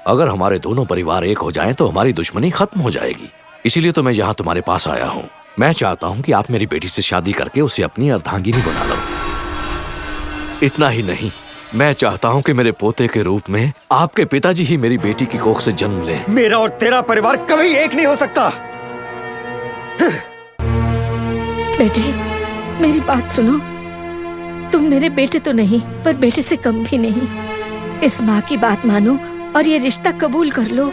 अगर हमारे दोनों परिवार एक हो जाएं तो हमारी दुश्मनी खत्म हो जाएगी। इसीलिए तो मैं यहाँ तुम्हारे पास आया हूँ। मैं चाहता हूँ कि आप मेरी बेटी से शादी करके उसे अपनी अर्धांगिनी बना लो। इतना ही नहीं, मैं चाहता हूँ कि मेरे पोते के रूप में आपके पिताजी ही मेरी बेटी की कोख से जन्म लें। मेरा और तेरा परिवार कभी एक नहीं हो सकता। बेटे, मेरी बात सुनो। तुम मेरे बेटे तो नहीं, पर बेटे से कम भी नहीं। इस माँ की बात मानो और ये रिश्ता कबूल कर लो,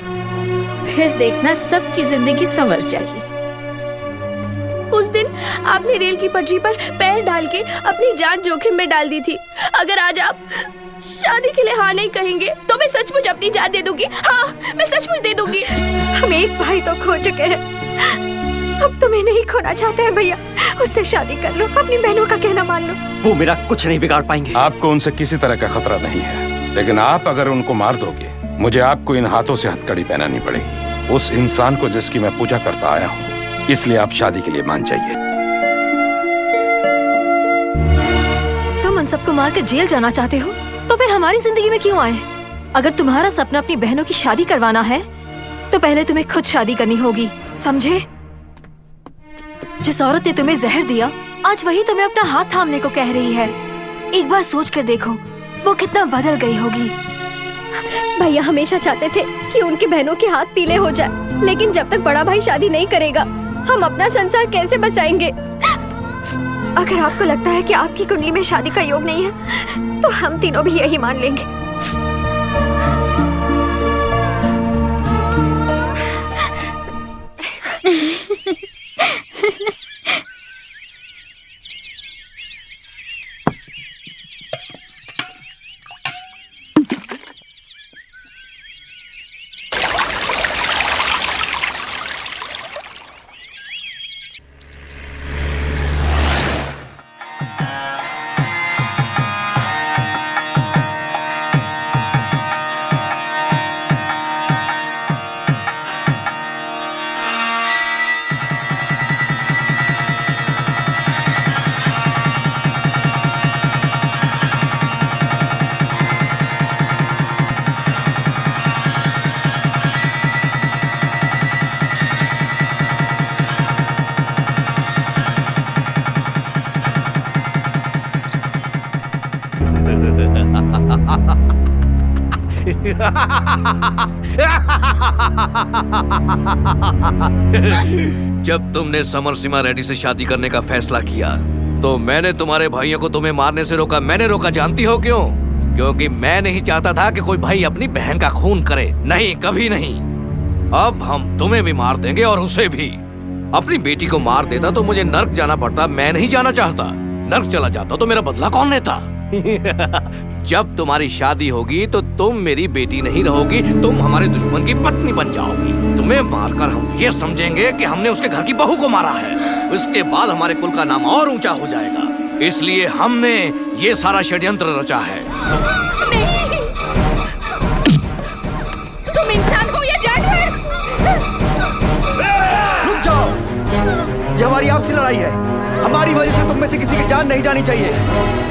फिर देखना सबकी जिंदगी संवर जाएगी। उस दिन आपने रेल की पटरी पर पैर डाल के अपनी जान जोखिम में डाल दी थी। अगर आज आप शादी के लिए हाँ नहीं कहेंगे तो मैं सचमुच अपनी जान दे दूंगी। हाँ, मैं सचमुच दे दूंगी। हम एक भाई तो खो चुके हैं, अब तुम्हें नहीं खोना चाहते हैं भैया। उससे शादी कर लो, अपनी बहनों का कहना मान लो। वो मेरा कुछ नहीं बिगाड़ पाएंगे। आपको उनसे किसी तरह का खतरा नहीं है, लेकिन आप अगर उनको मार दोगे, मुझे आपको इन हाथों से हथकड़ी पहनानी पड़ेगी। उस इंसान को जिसकी मैं पूजा करता आया हूँ। इसलिए आप शादी के लिए मान जाइए। तुम उन सबको मार कर जेल जाना चाहते हो तो फिर हमारी जिंदगी में क्यों आए? अगर तुम्हारा सपना अपनी बहनों की शादी करवाना है तो पहले तुम्हें खुद शादी करनी होगी, समझे? जिस औरत ने तुम्हें जहर दिया, आज वही तुम्हें अपना हाथ थामने को कह रही है। एक बार सोच कर देखो, वो कितना बदल गई होगी। भैया हमेशा चाहते थे कि उनकी बहनों के हाथ पीले हो जाए, लेकिन जब तक बड़ा भाई शादी नहीं करेगा, हम अपना संसार कैसे बसाएंगे? अगर आपको लगता है कि आपकी कुंडली में शादी का योग नहीं है, तो हम तीनों भी यही मान लेंगे। जब तुमने समरसिम्हा रेड्डी से शादी करने का फैसला किया तो मैंने तुम्हारे भाइयों को तुम्हें मारने से रोका। मैंने रोका जानती हो क्यों? क्योंकि मैं नहीं चाहता था कि कोई भाई अपनी बहन का खून करे। नहीं, कभी नहीं। अब हम तुम्हें भी मार देंगे और उसे भी। अपनी बेटी को मार देता तो मुझे नर्क जाना पड़ता, मैं नहीं जाना चाहता। नर्क चला जाता तो मेरा बदला कौन लेता? जब तुम्हारी शादी होगी तो तुम मेरी बेटी नहीं रहोगी, तुम हमारे दुश्मन की पत्नी बन जाओगी। तुम्हें मारकर हम ये समझेंगे कि हमने उसके घर की बहू को मारा है। उसके बाद हमारे कुल का नाम और ऊंचा हो जाएगा। इसलिए हमने ये सारा षड्यंत्र रचा है। तुम इंसान हो या जानवर? रुक जाओ, ये हमारी आपसी लड़ाई है। हमारी वजह से तुम में से किसी की जान नहीं जानी चाहिए।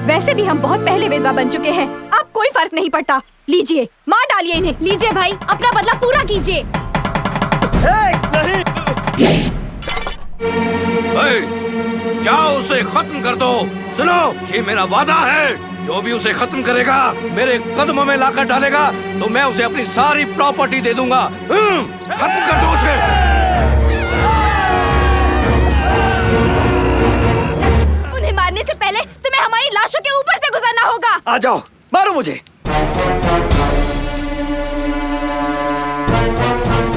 वैसे भी हम बहुत पहले विधवा बन चुके हैं, अब कोई फर्क नहीं पड़ता। लीजिए, मार डालिए इन्हें। लीजिए भाई, अपना बदला पूरा कीजिए। जाओ उसे खत्म कर दो। सुनो, ये मेरा वादा है, जो भी उसे खत्म करेगा, मेरे कदमों में लाकर डालेगा, तो मैं उसे अपनी सारी प्रॉपर्टी दे दूंगा। खत्म कर दो उसे। उन्हें मारने से पहले तुम्हें हमारी लाशों के ऊपर से गुजरना होगा। आ जाओ, मारो मुझे।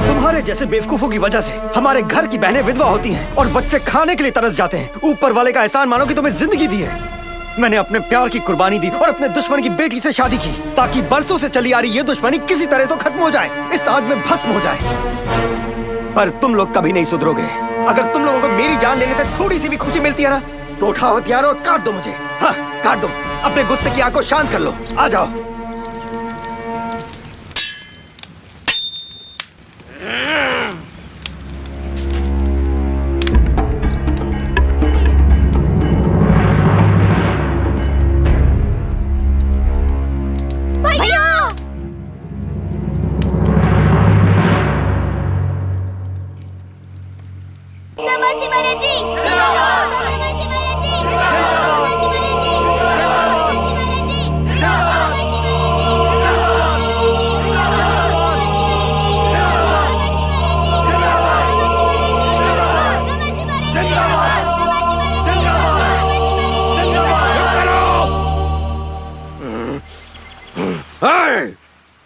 तुम्हारे जैसे बेवकूफों की वजह से हमारे घर की बहनें विधवा होती हैं और बच्चे खाने के लिए तरस जाते हैं। ऊपर वाले का एहसान मानो कि तुम्हें जिंदगी दी है। मैंने अपने प्यार की कुर्बानी दी और अपने दुश्मन की बेटी से शादी की, ताकि बरसों से चली आ रही ये दुश्मनी किसी तरह तो खत्म हो जाए, इस आग में भस्म हो जाए। पर तुम लोग कभी नहीं सुधरोगे। अगर तुम लोगों को मेरी जान लेने से थोड़ी सी भी खुशी मिलती है ना, तो उठाओ हथियार और काट दो मुझे। हाँ, काट दो। अपने गुस्से की आग को शांत कर लो। आ जाओ।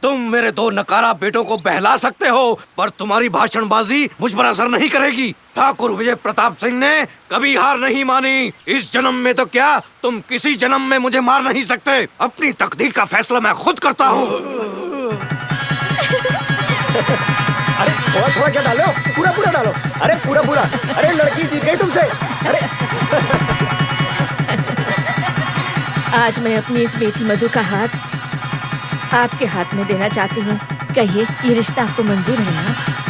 तुम मेरे दो नकारा बेटों को बहला सकते हो, पर तुम्हारी भाषणबाजी मुझ पर असर नहीं करेगी। ठाकुर विजय प्रताप सिंह ने कभी हार नहीं मानी। इस जन्म में तो क्या, तुम किसी जन्म में मुझे मार नहीं सकते। अपनी तकदीर का फैसला मैं खुद करता हूँ। अरे थोड़ा थोड़ा क्या डालो, पूरा पूरा डालो। अरे पूरा पूरा। अरे लड़की जीत गई तुमसे। अरे आज मैं अपनी इस बेटी मधु का हाथ आपके हाथ में देना चाहती हूँ। कहिए, ये रिश्ता आपको मंजूर है ना?